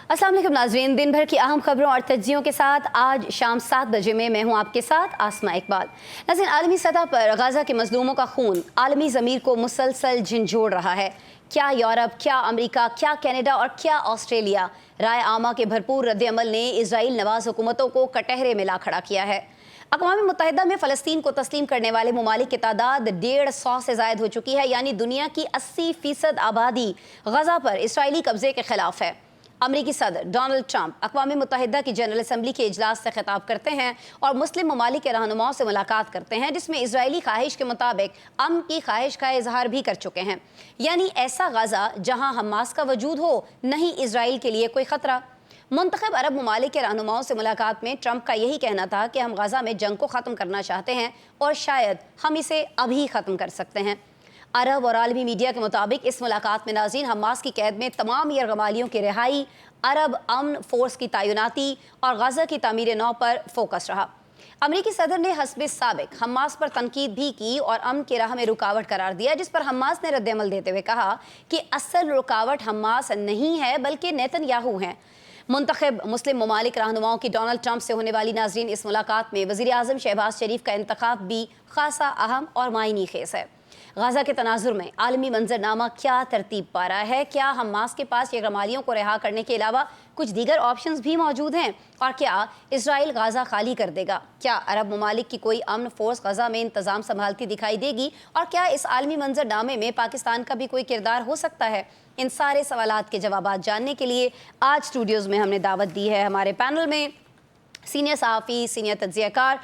अस्सलाम वालेकुम नाज़रीन, दिन भर की अहम खबरों और तज्जियों के साथ आज शाम 7 बजे में मैं हूं आपके साथ आसमा इकबाल। नाज़रीन, आलमी सतह पर गाज़ा के मज़लूमों का खून आलमी ज़मीर को मुसलसल झंझोड़ रहा है। क्या यूरोप, क्या अमेरिका, क्या कनाडा और क्या ऑस्ट्रेलिया, राय आमा के भरपूर रद्द-ए-अमल ने इजराइल नवाज हुकूमतों को कटहरे में ला खड़ा किया है। अक़वाम मुत्तहिदा में फ़लस्तीन को तस्लीम करने वाले ममालिक की तादाद 150 से ज़ायद हो चुकी है, यानी दुनिया की 80% आबादी गज़ा पर इसराइली कब्ज़े के ख़िलाफ़ है। अमरीकी सदर डोनाल्ड ट्रंप अक़वाम मुत्तहिदा की जनरल असम्बली के इजलास से खिताब करते हैं और मुस्लिम ममालिक के रहनुमाओं से मुलाकात करते हैं, जिसमें इजरायली ख्वाहिश के मुताबिक अमन की ख्वाहिश का इजहार भी कर चुके हैं। यानी ऐसा गाज़ा जहाँ हमास का वजूद हो, नहीं इसराइल के लिए कोई ख़तरा। मुंतखब अरब ममालिक के रहनुमाओं से मुलाकात में ट्रंप का यही कहना था कि हम गाज़ा में जंग को ख़त्म करना चाहते हैं और शायद हम इसे अभी ख़त्म कर सकते हैं। अरब और आलमी मीडिया के मुताबिक इस मुलाकात में नाज़रीन हमास की कैद में तमाम यरगमालियों की रिहाई, अरब अमन फोर्स की तैनाती और गाज़ा की तामीर नौ पर फोकस रहा। अमरीकी सदर ने हस्बे साबिक हमास पर तनकीद भी की और अमन की राह में रुकावट करार दिया, जिस पर हमास ने रद्द-ए-अमल देते हुए कहा कि असल रुकावट हमास नहीं है बल्कि नेतन्याहू हैं। मुंतखब मुस्लिम ममालिक रहनुमाओं की डोनाल्ड ट्रंप से होने वाली नाज़रीन इस मुलाकात में वज़ीर आज़म शहबाज शरीफ का इंतखाब भी खासा अहम और मायनी खेस है। गाज़ा के तनाजुर में आलमी मंजरनामा क्या तरतीब पा रहा है? क्या हमास के पास यरगमालियों को रिहा करने के अलावा कुछ दीगर ऑप्शंस भी मौजूद हैं? और क्या इसराइल गाज़ा खाली कर देगा? क्या अरब ममालिक की कोई अमन फोर्स गाज़ा में इंतज़ाम संभालती दिखाई देगी? और क्या इस आलमी मंजरनामे में पाकिस्तान का भी कोई किरदार हो सकता है? इन सारे सवालात के जवाब जानने के लिए आज स्टूडियोज़ में हमने दावत दी है हमारे पैनल में सीनियर सहाफ़ी, सीनियर तज्ज़ियाकार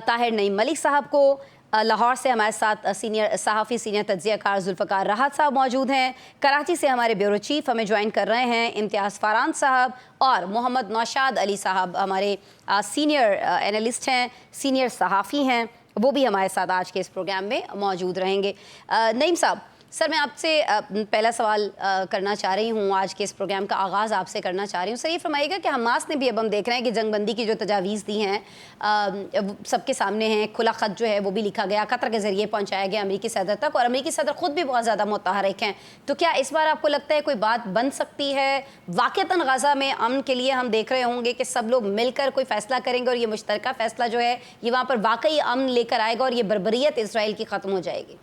ताहिर नईम मलिक साहब को। लाहौर से हमारे साथ सीनियर सहाफ़ी, सीनियर तज्ज़ियाकार जुल्फ़कार राहत साहब मौजूद हैं। कराची से हमारे ब्यूरो चीफ हमें ज्वाइन कर रहे हैं इम्तियाज़ फ़ारान साहब, और मोहम्मद नौशाद अली साहब हमारे सीनियर एनालिस्ट हैं, सीनियर सहाफ़ी हैं, वो भी हमारे साथ आज के इस प्रोग्राम में मौजूद रहेंगे। नईम साहब, सर मैं आपसे पहला सवाल करना चाह रही हूँ, आज के इस प्रोग्राम का आगाज़ आपसे करना चाह रही हूँ। सर ये फरमाइएगा कि हमास ने भी, अब हम देख रहे हैं कि जंगबंदी की जो तजावीज़ दी हैं सबके सामने हैं, खुला ख़त जो है वो भी लिखा गया, कतर के ज़रिए पहुँचाया गया अमरीकी सदर तक, और अमरीकी सदर ख़ुद भी बहुत ज़्यादा मुतहरिक हैं। तो क्या इस बार आपको लगता है कोई बात बन सकती है? वाक़तन गाज़ा में अमन के लिए हम देख रहे होंगे कि सब लोग मिलकर कोई फ़ैसला करेंगे और ये मुश्तरका फ़ैसला जो है ये वहाँ पर वाकई अमन लेकर आएगा और ये बर्बरियत इसराइल की ख़त्म हो जाएगी?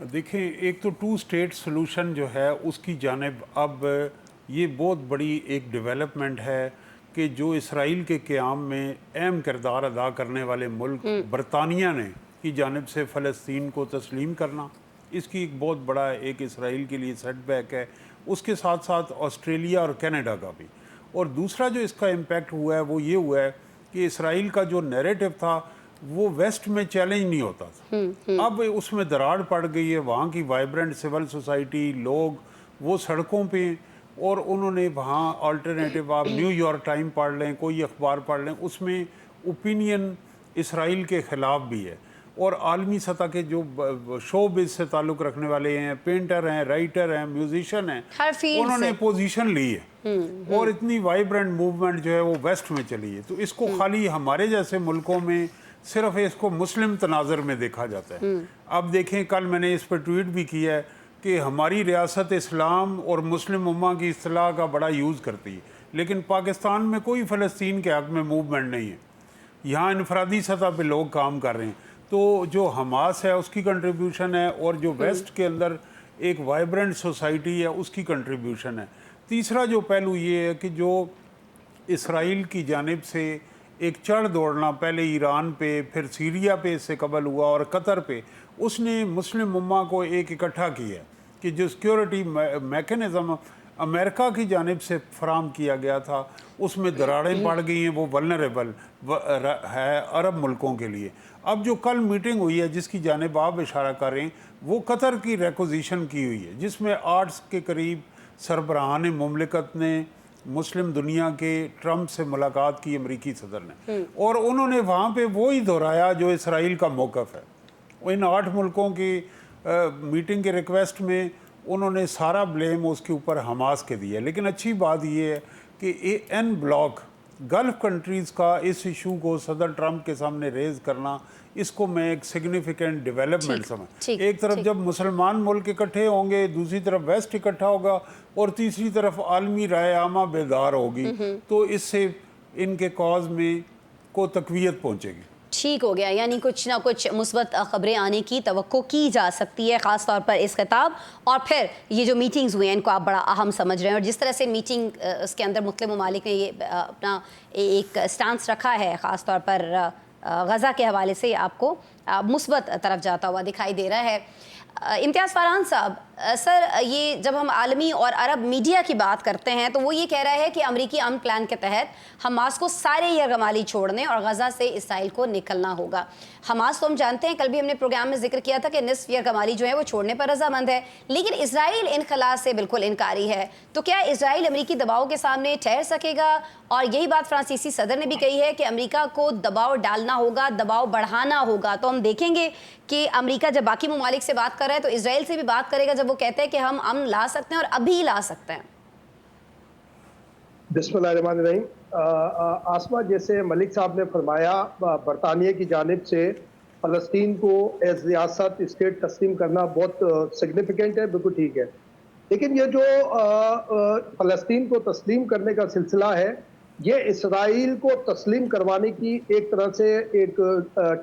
देखें, एक तो टू स्टेट सलूशन जो है उसकी जानिब अब ये बहुत बड़ी एक डेवलपमेंट है कि जो इसराइल के क़याम में अहम किरदार अदा करने वाले मुल्क बरतानिया ने की जानिब से फ़लस्तीन को तस्लीम करना, इसकी एक बहुत बड़ा एक इसराइल के लिए सेटबैक है। उसके साथ साथ ऑस्ट्रेलिया और कनाडा का भी। और दूसरा जो इसका इम्पेक्ट हुआ है वो ये हुआ है कि इसराइल का जो नैरेटिव था वो वेस्ट में चैलेंज नहीं होता था। अब उसमें दरार पड़ गई है। वहाँ की वाइब्रेंट सिविल सोसाइटी, लोग वो सड़कों पे, और उन्होंने वहाँ अल्टरनेटिव, आप न्यूयॉर्क टाइम पढ़ लें, कोई अखबार पढ़ लें, उसमें ओपिनियन इसराइल के ख़िलाफ़ भी है। और आलमी सतह के जो शोबिज़ से ताल्लुक़ रखने वाले हैं, पेंटर हैं, राइटर हैं, म्यूजिशियन हैं, उन्होंने पोजीशन ली है और इतनी वाइब्रेंट मूवमेंट जो है वो वेस्ट में चली है। तो इसको खाली हमारे जैसे मुल्कों में सिर्फ इसको मुस्लिम तनाज़र में देखा जाता है। अब देखें, कल मैंने इस पर ट्वीट भी किया है कि हमारी रियासत इस्लाम और मुस्लिम उम्मा की इस्तिलाह का बड़ा यूज़ करती है, लेकिन पाकिस्तान में कोई फ़लस्तीन के हक़ में मूवमेंट नहीं है। यहाँ इनफरादी सतह पे लोग काम कर रहे हैं। तो जो हमास है उसकी कंट्रीब्यूशन है, और जो वेस्ट के अंदर एक वाइब्रेंट सोसाइटी है उसकी कंट्रीब्यूशन है। तीसरा जो पहलू ये है कि जो इसराइल की जानिब से एक चढ़ दौड़ना, पहले ईरान पे, फिर सीरिया पे इससे कबल हुआ, और कतर पे, उसने मुस्लिम उम्मा को एक इकट्ठा किया कि जो सिक्योरिटी मैकेनिज़्म अमेरिका की जानिब से फराम किया गया था उसमें दरारें पड़ गई हैं। वो वल्नरेबल है अरब मुल्कों के लिए। अब जो कल मीटिंग हुई है जिसकी जानिब आप इशारा कर रहे हैं, वो कतर की रिक्वेजिशन की हुई है, जिसमें 8 के करीब सरबराहान मुमलिकत ने मुस्लिम दुनिया के ट्रंप से मुलाकात की अमरीकी सदर ने, और उन्होंने वहाँ पे वो ही दोहराया जो इसराइल का मौक़िफ़ है। इन 8 मुल्कों की मीटिंग के रिक्वेस्ट में उन्होंने सारा ब्लेम उसके ऊपर हमास के दिया। लेकिन अच्छी बात ये है कि एन ब्लॉक गल्फ़ कंट्रीज़ का इस इशू को सदर ट्रंप के सामने रेज़ करना, इसको मैं एक सिग्निफिकेंट डेवलपमेंट समझ। एक तरफ जब मुसलमान मुल्क इकट्ठे होंगे, दूसरी तरफ वेस्ट इकट्ठा होगा और तीसरी तरफ आलमी राय आमा बेदार होगी, तो इससे इनके कॉज में को तक़वियत पहुँचेगी। ठीक हो गया, यानी कुछ ना कुछ मुस्बत ख़बरें आने की तवक्को की जा सकती है, ख़ास तौर पर इस खिताब और फिर ये जो मीटिंग्स हुई हैं इनको आप बड़ा अहम समझ रहे हैं, और जिस तरह से मीटिंग उसके अंदर मुख्तलिफ ममालिक ने ये अपना एक स्टांस रखा है, ख़ास तौर पर गज़ा के हवाले से आपको मुस्बत तरफ जाता हुआ दिखाई दे रहा है। इम्तियाज़ फ़रहान साहब, सर ये जब हम आलमी और अरब मीडिया की बात करते हैं तो वो ये कह रहा है कि अमरीकी अमन प्लान के तहत हमास को सारे यरगमाली छोड़ने और गज़ा से इसराइल को निकलना होगा। हमास तो हम जानते हैं, कल भी हमने प्रोग्राम में जिक्र किया था कि निस्फ यरगमाली जो है वो छोड़ने पर रजामंद है, लेकिन इसराइल इन खला से बिल्कुल इनकारी है। तो क्या इसराइल अमरीकी दबाव के सामने ठहर सकेगा? और यही बात फ्रांसीसी सदर ने भी कही है कि अमरीका को दबाव डालना होगा, दबाव बढ़ाना होगा। तो हम देखेंगे कि अमरीका जब बाकी ममालिक से बात कर रहा है तो इसराइल से भी बात करेगा जब वो कहते हैं कि हम अमन ला सकते हैं और अभी ला सकते हैं। बिस्मिल्लाहिर्रहमानिर्रहीम। आसमा, जैसे मलिक साहब ने फरमाया, बरतानिया की जानिब से फ़लस्तीन को एज रियासत स्टेट तस्लीम करना बहुत सिग्निफिकेंट है, बिल्कुल ठीक है। लेकिन ये जो फ़लस्तीन को तस्लीम करने का सिलसिला है, ये इसराइल को तस्लीम करवाने की एक तरह से एक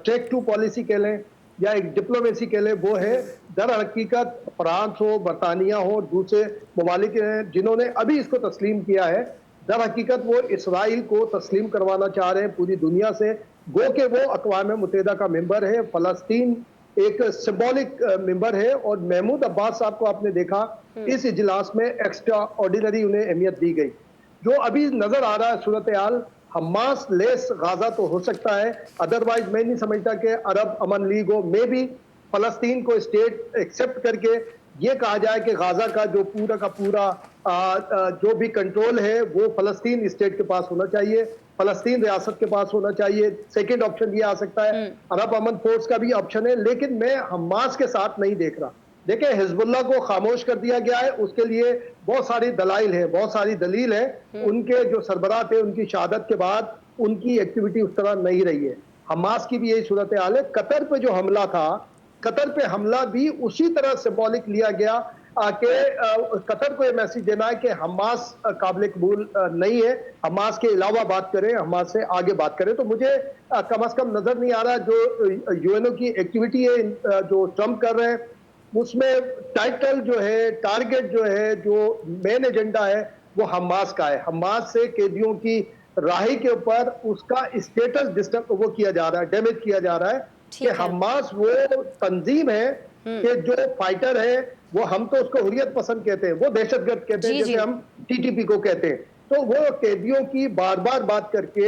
टेक टू पॉलिसी कह लें या एक डिप्लोमेसी कह लें, वो है दर हकीकत फ्रांस हो, बरतानिया हो, दूसरे ममालिक हैं जिन्होंने अभी इसको तस्लीम किया है, दर हकीकत वो इसराइल को तस्लीम करवाना चाह रहे हैं पूरी दुनिया से, गो के वो अक़वाम मुत्तहिदा का मेंबर है। फ़लस्तीन एक सिंबॉलिक मेंबर है और महमूद अब्बास साहब को आपने देखा इस इजलास में एक्स्ट्रा ऑर्डिनरी उन्हें अहमियत दी गई। जो अभी नजर आ रहा है सूरत हाल, हमास लेस गाजा तो हो सकता है, अदरवाइज मैं नहीं समझता कि अरब अमन लीग हो में भी फ़लस्तीन को स्टेट एक्सेप्ट करके ये कहा जाए कि गाजा का जो पूरा का पूरा जो भी कंट्रोल है वो फ़लस्तीन स्टेट के पास होना चाहिए, फ़लस्तीन रियासत के पास होना चाहिए। सेकंड ऑप्शन ये आ सकता है, अरब अमन फोर्स का भी ऑप्शन है, लेकिन मैं हमास के साथ नहीं देख रहा। देखिए, हिजबुल्लाह को खामोश कर दिया गया है, उसके लिए बहुत सारी दलाइल है, बहुत सारी दलील है। उनके जो सरबराह थे, उनकी शहादत के बाद उनकी एक्टिविटी उस तरह नहीं रही है। हमास की भी यही सूरत हाल है। कतर पे जो हमला था, कतर पे हमला भी उसी तरह सिंबॉलिक लिया गया कि कतर को ये मैसेज देना है कि हमास काबिल कबूल नहीं है, हमास के अलावा बात करें, हमास से आगे बात करें। तो मुझे कम अज कम नजर नहीं आ रहा जो यूएनओ की एक्टिविटी है जो ट्रम्प कर रहे हैं, उसमें टाइटल जो है, टारगेट जो है, जो मेन एजेंडा है वो हमास का है। हमास से कैदियों की राही के ऊपर उसका स्टेटस डिस्टर्ब वो किया जा रहा है, डैमेज किया जा रहा है कि हमास वो तंजीम है कि जो फाइटर है वो, हम तो उसको हुर्रियत पसंद कहते हैं, वो दहशतगर्द कहते हैं, जैसे हम टीटीपी को कहते हैं। तो वो कैदियों की बार बार बात करके,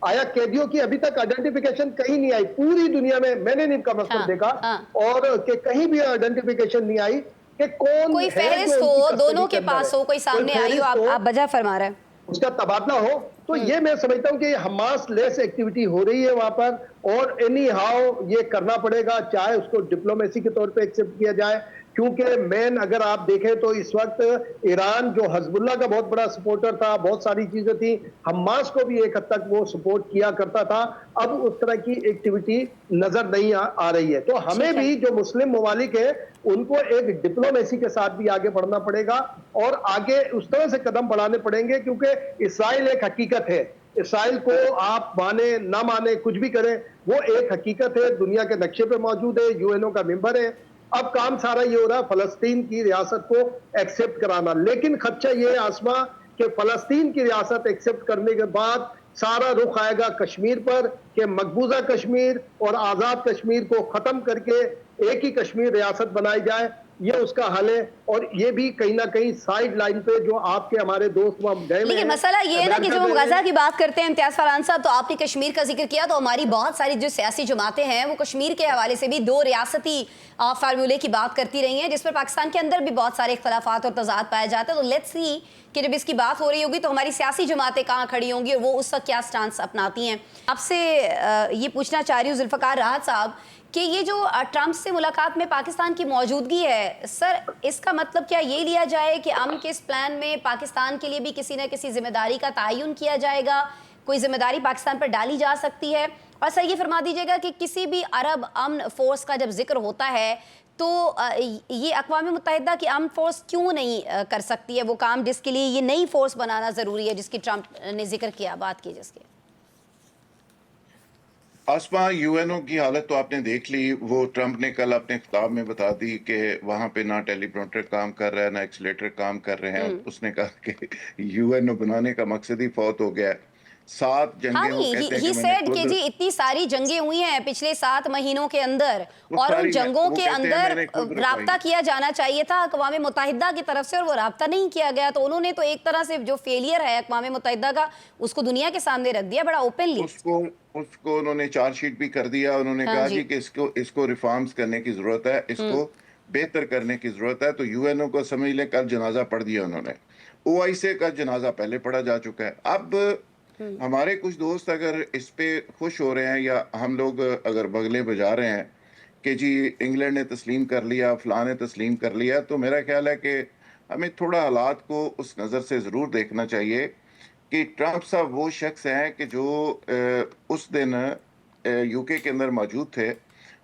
आया कैदियों की अभी तक आइडेंटिफिकेशन कहीं नहीं आई पूरी दुनिया में, मैंने नहीं कम अज़ कम देखा, और कि कहीं भी आइडेंटिफिकेशन नहीं आई कि कौन कोई फहरिस्त हो, दोनों के पास हो, कोई सामने आई हो, आप वजह फरमा रहे हैं, उसका तबादला हो। तो ये मैं समझता हूँ कि हमास लेस एक्टिविटी हो रही है वहां पर, और एनी हाउ ये करना पड़ेगा, चाहे उसको डिप्लोमेसी के तौर पे एक्सेप्ट किया जाए, क्योंकि मेन अगर आप देखें तो इस वक्त ईरान जो हिजबुल्लाह का बहुत बड़ा सपोर्टर था, बहुत सारी चीजें थी, हमास को भी एक हद तक वो सपोर्ट किया करता था, अब उस तरह की एक्टिविटी नजर नहीं आ रही है। तो हमें भी जो मुस्लिम ममालिक है उनको एक डिप्लोमेसी के साथ भी आगे बढ़ना पड़ेगा और आगे उस तरह से कदम बढ़ाने पड़ेंगे, क्योंकि इसराइल एक हकीकत है। इसराइल को आप माने ना माने, कुछ भी करें, वो एक हकीकत है, दुनिया के नक्शे पे मौजूद है, यूएनओ का मेंबर है। अब काम सारा ये हो रहा है फलस्तीन की रियासत को एक्सेप्ट कराना, लेकिन खदशा ये है आसमा कि फलस्तीन की रियासत एक्सेप्ट करने के बाद सारा रुख आएगा कश्मीर पर कि मकबूजा कश्मीर और आज़ाद कश्मीर को ख़त्म करके एक ही कश्मीर रियासत बनाई जाए, ये उसका हल है। और ये भी कहीं ना कहीं साइड लाइन पे जो आपके हमारे दोस्त वहाँ गए, लेकिन मसला ये है ना कि जब हम गजा की बात करते हैं इम्तियाज़ फरहान साहब, तो आपने कश्मीर का जिक्र किया, तो हमारी बहुत सारी जो सियासी जमातें हैं वो कश्मीर के हवाले से भी दो रियासती फार्मूले की बात करती रही हैं, जिस पर पाकिस्तान के अंदर भी बहुत सारे इख्तलाफात और तज़ाद पाए जाते हैं। तो लेट्स सी کہ جب اس کی بات ہو رہی ہوگی تو ہماری سیاسی جماعتیں کہاں کھڑی ہوں گی اور وہ اس وقت کیا سٹانس اپناتی ہیں. آپ سے یہ پوچھنا چاہ رہی ہوں ذوالفقار راحت صاحب کہ یہ جو ٹرمپ سے ملاقات میں پاکستان کی موجودگی ہے سر، اس کا مطلب کیا یہ لیا جائے کہ امن کے اس پلان میں پاکستان کے لیے بھی کسی نہ کسی ذمہ داری کا تعین کیا جائے گا، کوئی ذمہ داری پاکستان پر ڈالی جا سکتی ہے؟ اور سر یہ فرما دیجیے گا کہ کسی بھی عرب امن فورس کا جب ذکر ہوتا ہے تو یہ اقوام متحدہ کی امن فورس کیوں نہیں کر سکتی ہے وہ کام جس کے لیے یہ نئی فورس بنانا ضروری ہے، جس کی ٹرمپ نے ذکر کیا، بات کی جس کے؟ آسما، یو این او کی حالت تو آپ نے دیکھ لی. وہ ٹرمپ نے کل اپنے خطاب میں بتا دی کہ وہاں پہ نہ ٹیلی پرومپٹر کام کر رہا ہے نہ ایکسیلیٹر کام کر رہے ہیں. اس نے کہا کہ یو این او بنانے کا مقصد ہی فوت ہو گیا ہے. 7 ہاں جنگیں وہ نہیں، کہتے ہیں ہی کہ میں نے سیڈ کہ جی اتنی ساری جنگیں ہوئی ہیں پچھلے 7 مہینوں کے اندر اور ان جنگوں کے اندر رابطہ کیا جانا چاہیے تھا اقوام متحدہ کی طرف سے اور وہ رابطہ نہیں کیا گیا، تو انہوں نے تو ایک طرح سے جو فیلئر ہے اقوام متحدہ کا اس کو دنیا کے سامنے رکھ دیا بڑا اوپنلی. اس کو انہوں نے چارج شیٹ بھی کر دیا. انہوں نے کہا جی کہ اس کو ریفارمز کرنے کی ضرورت ہے، اس کو بہتر کرنے کی ضرورت ہے. تو یو این او کو سمجھ لیں کل جنازہ پڑھ دیا انہوں نے. او آئی سے کا جنازہ پہلے پڑھا جا چکا ہے. اب ہمارے کچھ دوست اگر اس پہ خوش ہو رہے ہیں یا ہم لوگ اگر بغلے بجا رہے ہیں کہ جی انگلینڈ نے تسلیم کر لیا، فلاں نے تسلیم کر لیا، تو میرا خیال ہے کہ ہمیں تھوڑا حالات کو اس نظر سے ضرور دیکھنا چاہیے کہ ٹرمپ صاحب وہ شخص ہیں کہ جو اس دن یو کے اندر موجود تھے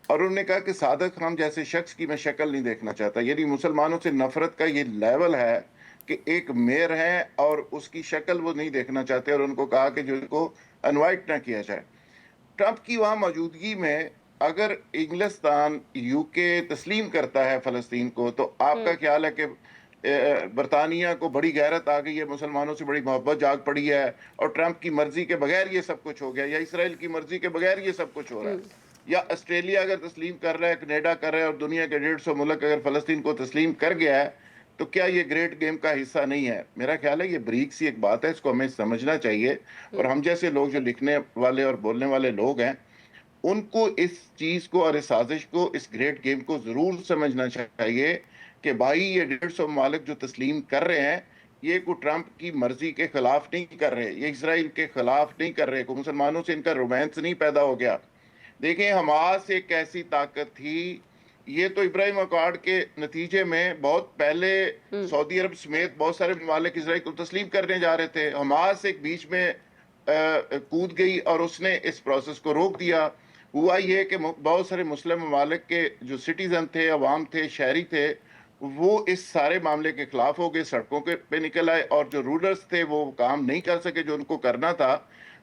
اور انہوں نے کہا کہ صادق خان جیسے شخص کی میں شکل نہیں دیکھنا چاہتا. یعنی مسلمانوں سے نفرت کا یہ لیول ہے کہ ایک میئر ہیں اور اس کی شکل وہ نہیں دیکھنا چاہتے اور ان کو کہا کہ جو ان کو انوائٹ نہ کیا جائے. ٹرمپ کی وہاں موجودگی میں اگر انگلستان یو کے تسلیم کرتا ہے فلسطین کو تو آپ کا خیال ہے کہ برطانیہ کو بڑی غیرت آ گئی ہے، مسلمانوں سے بڑی محبت جاگ پڑی ہے اور ٹرمپ کی مرضی کے بغیر یہ سب کچھ ہو گیا، یا اسرائیل کی مرضی کے بغیر یہ سب کچھ ہو رہا ہے، یا آسٹریلیا اگر تسلیم کر رہا ہے، کینیڈا کر رہا ہے اور دنیا کے 150 ملک اگر فلسطین کو تسلیم کر گیا ہے تو کیا یہ گریٹ گیم کا حصہ نہیں ہے؟ میرا خیال ہے یہ بریک سی ایک بات ہے، اس کو ہمیں سمجھنا چاہیے. اور ہم جیسے لوگ جو لکھنے والے اور بولنے والے لوگ ہیں ان کو اس چیز کو اور اس سازش کو، اس گریٹ گیم کو ضرور سمجھنا چاہیے کہ بھائی یہ 150 ممالک جو تسلیم کر رہے ہیں یہ کوئی ٹرمپ کی مرضی کے خلاف نہیں کر رہے، یہ اسرائیل کے خلاف نہیں کر رہے، کوئی مسلمانوں سے ان کا رومانس نہیں پیدا ہو گیا. دیکھیں حماس ایک ایسی طاقت تھی، یہ تو ابراہیم اکارڈ کے نتیجے میں بہت پہلے سعودی عرب سمیت بہت سارے ممالک اسرائیل کو تسلیم کرنے جا رہے تھے. حماس ایک بیچ میں کود گئی اور اس نے اس پروسیس کو روک دیا. ہوا یہ کہ بہت سارے مسلم ممالک کے جو سٹیزن تھے، عوام تھے، شہری تھے، وہ اس سارے معاملے کے خلاف ہو گئے، سڑکوں پہ نکل آئے اور جو رولرز تھے وہ کام نہیں کر سکے جو ان کو کرنا تھا.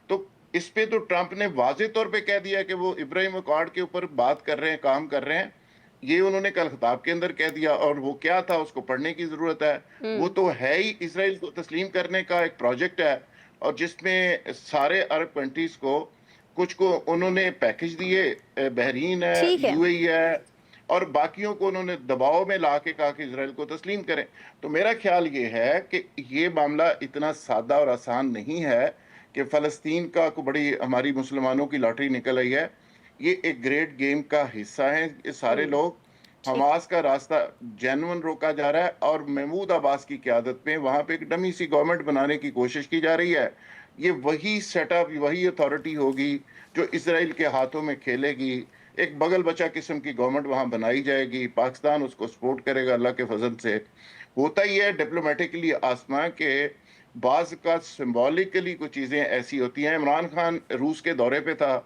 تو اس پہ تو ٹرمپ نے واضح طور پہ کہہ دیا کہ وہ ابراہیم اکارڈ کے اوپر بات کر رہے ہیں، کام کر رہے ہیں. یہ انہوں نے کل خطاب کے اندر کہہ دیا اور وہ کیا تھا اس کو پڑھنے کی ضرورت ہے. وہ تو ہے ہی اسرائیل کو تسلیم کرنے کا ایک پروجیکٹ ہے اور جس میں سارے عرب کنٹریز کو کچھ کو انہوں نے پیکج دیے، بحرین ہے، یو اے ای ہے اور باقیوں کو انہوں نے دباؤ میں لا کے کہا کہ اسرائیل کو تسلیم کریں. تو میرا خیال یہ ہے کہ یہ معاملہ اتنا سادہ اور آسان نہیں ہے کہ فلسطین کا کو بڑی ہماری مسلمانوں کی لاٹری نکل آئی ہے. یہ ایک گریٹ گیم کا حصہ ہیں یہ سارے لوگ. حماس کا راستہ جینون روکا جا رہا ہے اور محمود عباس کی قیادت میں وہاں پہ ایک ڈمی سی گورنمنٹ بنانے کی کوشش کی جا رہی ہے. یہ وہی سیٹ اپ، وہی اتھارٹی ہوگی جو اسرائیل کے ہاتھوں میں کھیلے گی. ایک بغل بچہ قسم کی گورنمنٹ وہاں بنائی جائے گی، پاکستان اس کو سپورٹ کرے گا اللہ کے فضل سے. ہوتا ہی ہے ڈپلومیٹکلی آسما کہ بعض کا سمبولکلی کچھ چیزیں ایسی ہوتی ہیں. عمران خان روس کے دورے پہ تھا،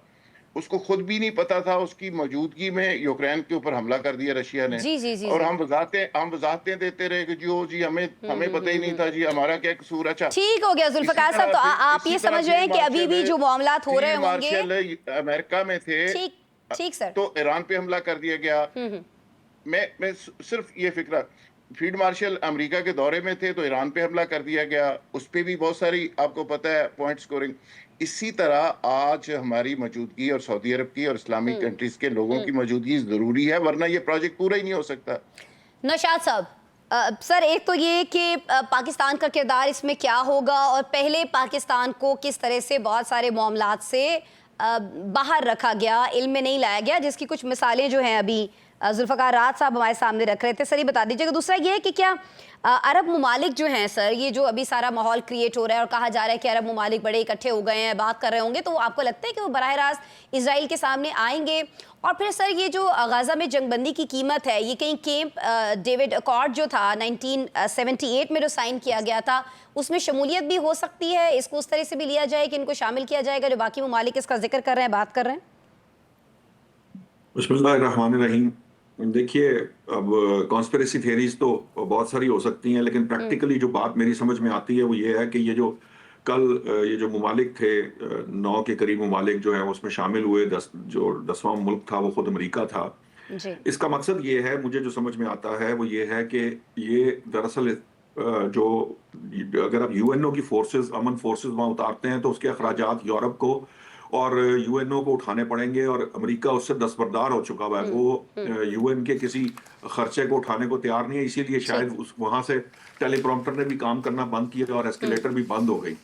اس کو خود بھی نہیں پتا تھا، اس کی موجودگی میں یوکرین کے اوپر حملہ کر دیا رشیا نے. اور ہم وضاحتیں دیتے رہے کہ جی ہمیں پتہ ہی نہیں تھا، جی ہمارا کیا قصور. اچھا ٹھیک ہو گیا ذوالفقار صاحب، تو آپ یہ سمجھ رہے ہیں کہ ابھی بھی جو معاملات ہو رہے ہوں گے امریکہ میں تھے ٹھیک سر، تو ایران پہ حملہ کر دیا گیا. میں صرف یہ فکرہ، فیلڈ مارشل امریکہ کے دورے میں تھے تو ایران پہ حملہ کر دیا گیا، اس پہ بھی بہت ساری آپ کو پتہ ہے پوائنٹ سکورنگ. اسی طرح آج ہماری موجودگی اور سعودی عرب کی اور اسلامی کنٹریز کے لوگوں کی موجودگی ضروری ہے، ورنہ یہ پروجیکٹ پورا ہی نہیں ہو سکتا. نوشاد صاحب، سر ایک تو یہ کہ پاکستان کا کردار اس میں کیا ہوگا اور پہلے پاکستان کو کس طرح سے بہت سارے معاملات سے باہر رکھا گیا، علم میں نہیں لایا گیا، جس کی کچھ مثالیں جو ہیں ابھی जुल्फ़कार राज साहब हमारे सामने रख रहे थे। सर ये बता दीजिएगा, दूसरा ये है कि क्या अरब ममालिक जो हैं सर, ये जो अभी सारा माहौल क्रिएट हो रहा है और कहा जा रहा है कि अरब ममालिक बड़े इकट्ठे हो गए हैं, बात कर रहे होंगे, तो आपको लगता है कि वो बराह रास्त इजराइल के सामने आएंगे? और फिर सर ये जो गाज़ा में जंगबंदी की कीमत है, ये कहीं कैंप डेविड अकॉर्ड जो था 1978 में जो साइन किया गया था, उसमें शमूलियत भी हो सकती है? इसको उस तरह से भी लिया जाए कि इनको शामिल किया जाएगा जो बाकी ममालिक इसका जिक्र कर रहे हैं, बात कर रहे हैं? बिस्मिल्लाहिर्रहमानिर्रहीम। देखिए, अब कॉन्स्पिरेसी थियरीज तो बहुत सारी हो सकती हैं, लेकिन प्रैक्टिकली जो बात मेरी समझ में आती है वो ये है कि ये जो कल ये जो ममालिक थे, 9 के करीब ममालिक जो है उसमें शामिल हुए, 10वां मुल्क था वो खुद अमेरिका था। जी। इसका मकसद ये है, मुझे जो समझ में आता है वो ये है कि ये दरअसल जो अगर आप यूएनओ की फोर्सेस, अमन फोर्सेस वहाँ उतारते हैं तो उसके अखराजात यूरोप को और यूएनओ को उठाने पड़ेंगे, और अमेरिका उससे दस्तबरदार हो चुका हुआ है। वो यूएन के किसी खर्चे को उठाने को तैयार नहीं है, इसीलिए शायद उस वहाँ से टेलीप्रॉम्प्टर ने भी काम करना बंद किया और एस्केलेटर भी बंद हो गई।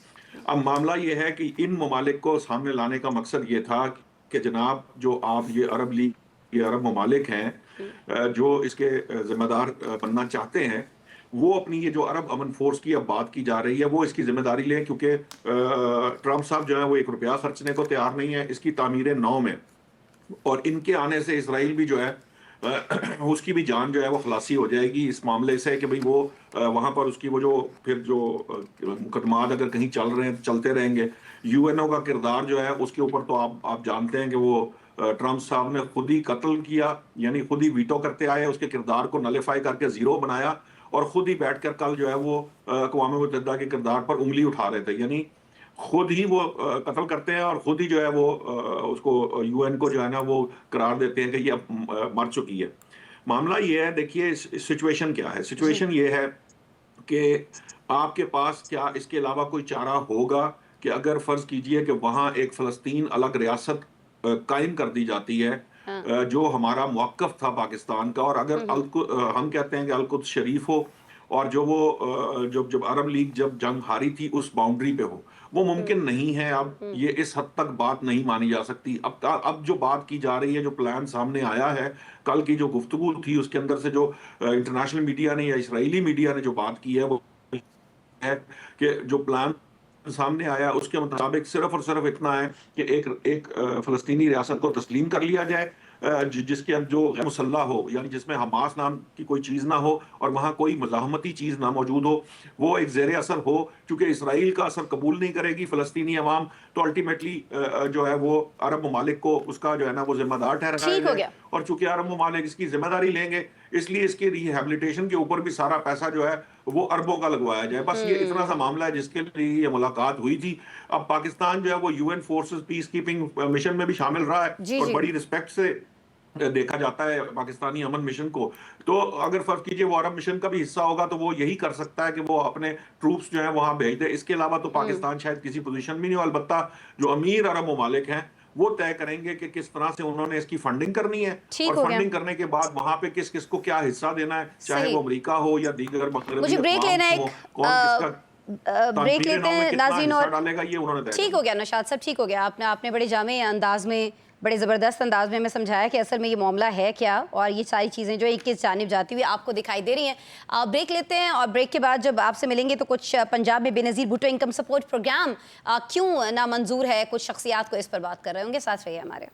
अब मामला ये है कि इन ममालिक को सामने लाने का मकसद ये था कि जनाब, जो आप ये अरब लीग, ये अरब ममालिक हैं जो इसके जिम्मेदार बनना चाहते हैं, वो अपनी ये जो अरब अमन फोर्स की अब बात की जा रही है वो इसकी जिम्मेदारी लें, क्योंकि ट्रंप साहब जो है वो 1 रुपया खर्चने को तैयार नहीं है इसकी तामीर नौ में, और इनके आने से इसराइल भी जो है उसकी भी जान जो है वो खलासी हो जाएगी इस मामले से कि भाई वो वहाँ पर उसकी वो जो फिर जो मुकदमात अगर कहीं चल रहे हैं चलते रहेंगे। यूएनओ का किरदार जो है उसके ऊपर तो आप जानते हैं कि वो ट्रंप साहब ने खुद ही कत्ल किया, यानी खुद ही वीटो करते आए, उसके किरदार को नलिफाई करके जीरो बनाया, और खुद ही बैठकर कल जो है वो अक़वाम मुत्तहिदा के किरदार पर उंगली उठा रहे थे, यानी खुद ही वो कत्ल करते हैं और खुद ही जो है वो उसको यूएन को जो है ना वो करार देते हैं कि ये अब मर चुकी है। मामला ये है, देखिए सिचुएशन क्या है। सिचुएशन ये है कि आपके पास क्या इसके अलावा कोई चारा होगा कि अगर फर्ज कीजिए कि वहाँ एक फ़लस्तीन अलग रियासत कायम कर दी जाती है जो हमारा मौक़िफ़ था पाकिस्तान का, और अगर हम कहते हैं कि अल-कुद्स शरीफ हो, और जो वो जब अरब लीग जब जंग हारी थी उस बाउंड्री पे हो, वो मुमकिन नहीं है। अब ये इस हद तक बात नहीं मानी जा सकती। अब जो बात की जा रही है, जो प्लान सामने आया है, कल की जो गुफ्तगू थी उसके अंदर से जो इंटरनेशनल मीडिया ने या इसराइली मीडिया ने जो बात की है वो है कि जो प्लान सामने आया उसके मुताबिक सिर्फ और सिर्फ इतना है कि एक फ़लस्तीनी रियासत को तस्लीम कर लिया जाए जिसके जो मुसल्ला हो, यानी जिसमें हमास नाम की कोई चीज़ ना हो और वहाँ कोई मज़ाहमती चीज़ ना मौजूद हो, वो एक ज़ेर असर हो। क्योंकि इसराइल का असर कबूल नहीं करेगी फ़लस्तीनी अवाम, तो अल्टीमेटली जो है वो अरब ममालिक को उसका जो है ना वो जिम्मेदार ठहराया, और चूंकि अरब ममालिक इसकी जिम्मेदारी लेंगे इसलिए इसके रिहेबिलिटेशन के ऊपर भी सारा पैसा जो है वो अरबों का लगवाया जाए। बस ये इतना सा मामला है जिसके लिए ये मुलाकात हुई थी। अब पाकिस्तान जो है वो UN forces peace keeping mission में भी शामिल रहा है और बड़ी रिस्पेक्ट से देखा जाता है पाकिस्तानी अमन मिशन को। तो अगर फर्ज कीजिए वो अरब मिशन का भी हिस्सा होगा तो वो यही कर सकता है कि वो अपने ट्रूप्स जो है वहां भेज दे। इसके अलावा तो पाकिस्तान शायद किसी पोजीशन में नहीं हो। अलबत्ता जो अमीर अरब ममालिक हैं वो तय करेंगे कि किस तरह से उन्होंने इसकी फंडिंग करनी है, और फंडिंग करने के बाद वहां पे किस किस को क्या हिस्सा देना है, चाहे वो अमेरिका हो या दीगर मुझे ब्रेक लेना है, ब्रेक लेते हैं नाज़रीन। और ठीक हो गया नौशाद साहब, ठीक हो गया। आपने बड़े जामे अंदाज में, बड़े ज़बरदस्त अंदाज में हमें समझाया कि असल में ये मामला है क्या, और ये सारी चीज़ें जो एक किस जानिब जाती हुई आपको दिखाई दे रही हैं। ब्रेक लेते हैं, और ब्रेक के बाद जब आपसे मिलेंगे तो कुछ पंजाब में Benazir Bhutto income support programme क्यों नामंजूर है, कुछ शख्सियात को इस पर बात कर रहे होंगे। साथ रहिए हमारे।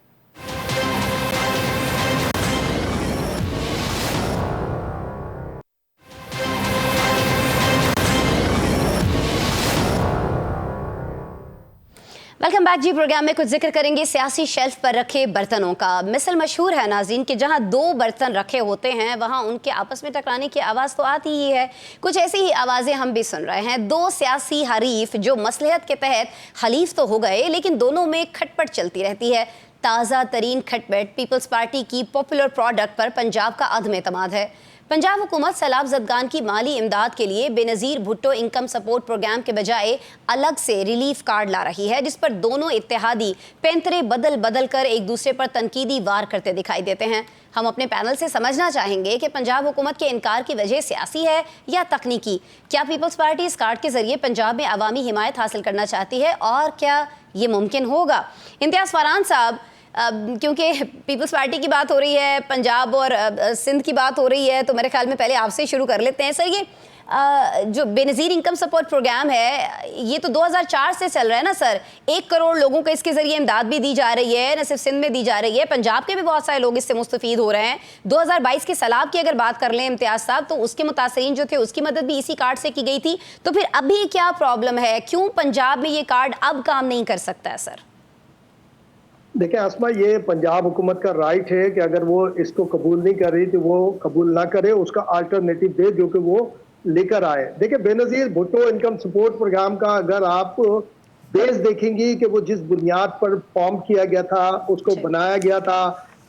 वेलकम बैक जी। प्रोग्राम में कुछ जिक्र करेंगे सियासी शेल्फ पर रखे बर्तनों का। मिसल मशहूर है नाज़रीन कि जहां 2 बर्तन रखे होते हैं वहां उनके आपस में टकराने की आवाज़ तो आती ही है। कुछ ऐसी ही आवाज़ें हम भी सुन रहे हैं। 2 सियासी हरीफ जो मसलहत के तहत हलीफ तो हो गए, लेकिन दोनों में खटपट चलती रहती है। ताज़ा तरीन खटपट पीपल्स पार्टी की पॉपुलर प्रोडक्ट पर पंजाब का अदम एतमाद है। पंजाब हुकूमत सैलाब ज़दगान की माली इमदाद के लिए Benazir Bhutto income support programme के बजाय अलग से रिलीफ कार्ड ला रही है, जिस पर दोनों इत्तेहादी पैंतरे बदल बदल कर एक दूसरे पर तनकीदी वार करते दिखाई देते हैं। हम अपने पैनल से समझना चाहेंगे कि पंजाब हुकूमत के इनकार की वजह सियासी है या तकनीकी। क्या पीपल्स पार्टी इस कार्ड के जरिए पंजाब में अवामी हिमायत हासिल करना चाहती है, और क्या ये मुमकिन होगा? इम्तियाज़ फरहान साहब, کیونکہ پیپلز پارٹی کی بات ہو رہی ہے، پنجاب اور سندھ کی بات ہو رہی ہے، تو میرے خیال میں پہلے آپ سے شروع کر لیتے ہیں سر. یہ جو بے نظیر انکم سپورٹ پروگرام ہے یہ تو 2004 سے چل رہا ہے نا سر. 1 کروڑ لوگوں کو اس کے ذریعے امداد بھی دی جا رہی ہے، نہ صرف سندھ میں دی جا رہی ہے، پنجاب کے بھی بہت سارے لوگ اس سے مستفید ہو رہے ہیں. 2022 کے سیلاب کی اگر بات کر لیں امتیاز صاحب، تو اس کے متاثرین جو تھے اس کی مدد بھی اسی کارڈ سے کی گئی تھی. تو پھر ابھی کیا پرابلم ہے، کیوں پنجاب میں یہ کارڈ اب کام نہیں کر سکتا ہے سر؟ دیکھیں آسما، یہ پنجاب حکومت کا رائٹ ہے کہ اگر وہ اس کو قبول نہیں کر رہی تو وہ قبول نہ کرے، اس کا آلٹرنیٹو دے جو کہ وہ لے کر آئے. دیکھیں بے نظیر بھٹو انکم سپورٹ پروگرام کا اگر آپ بیس دیکھیں گی کہ وہ جس بنیاد پر فارم کیا گیا تھا، اس کو بنایا گیا تھا،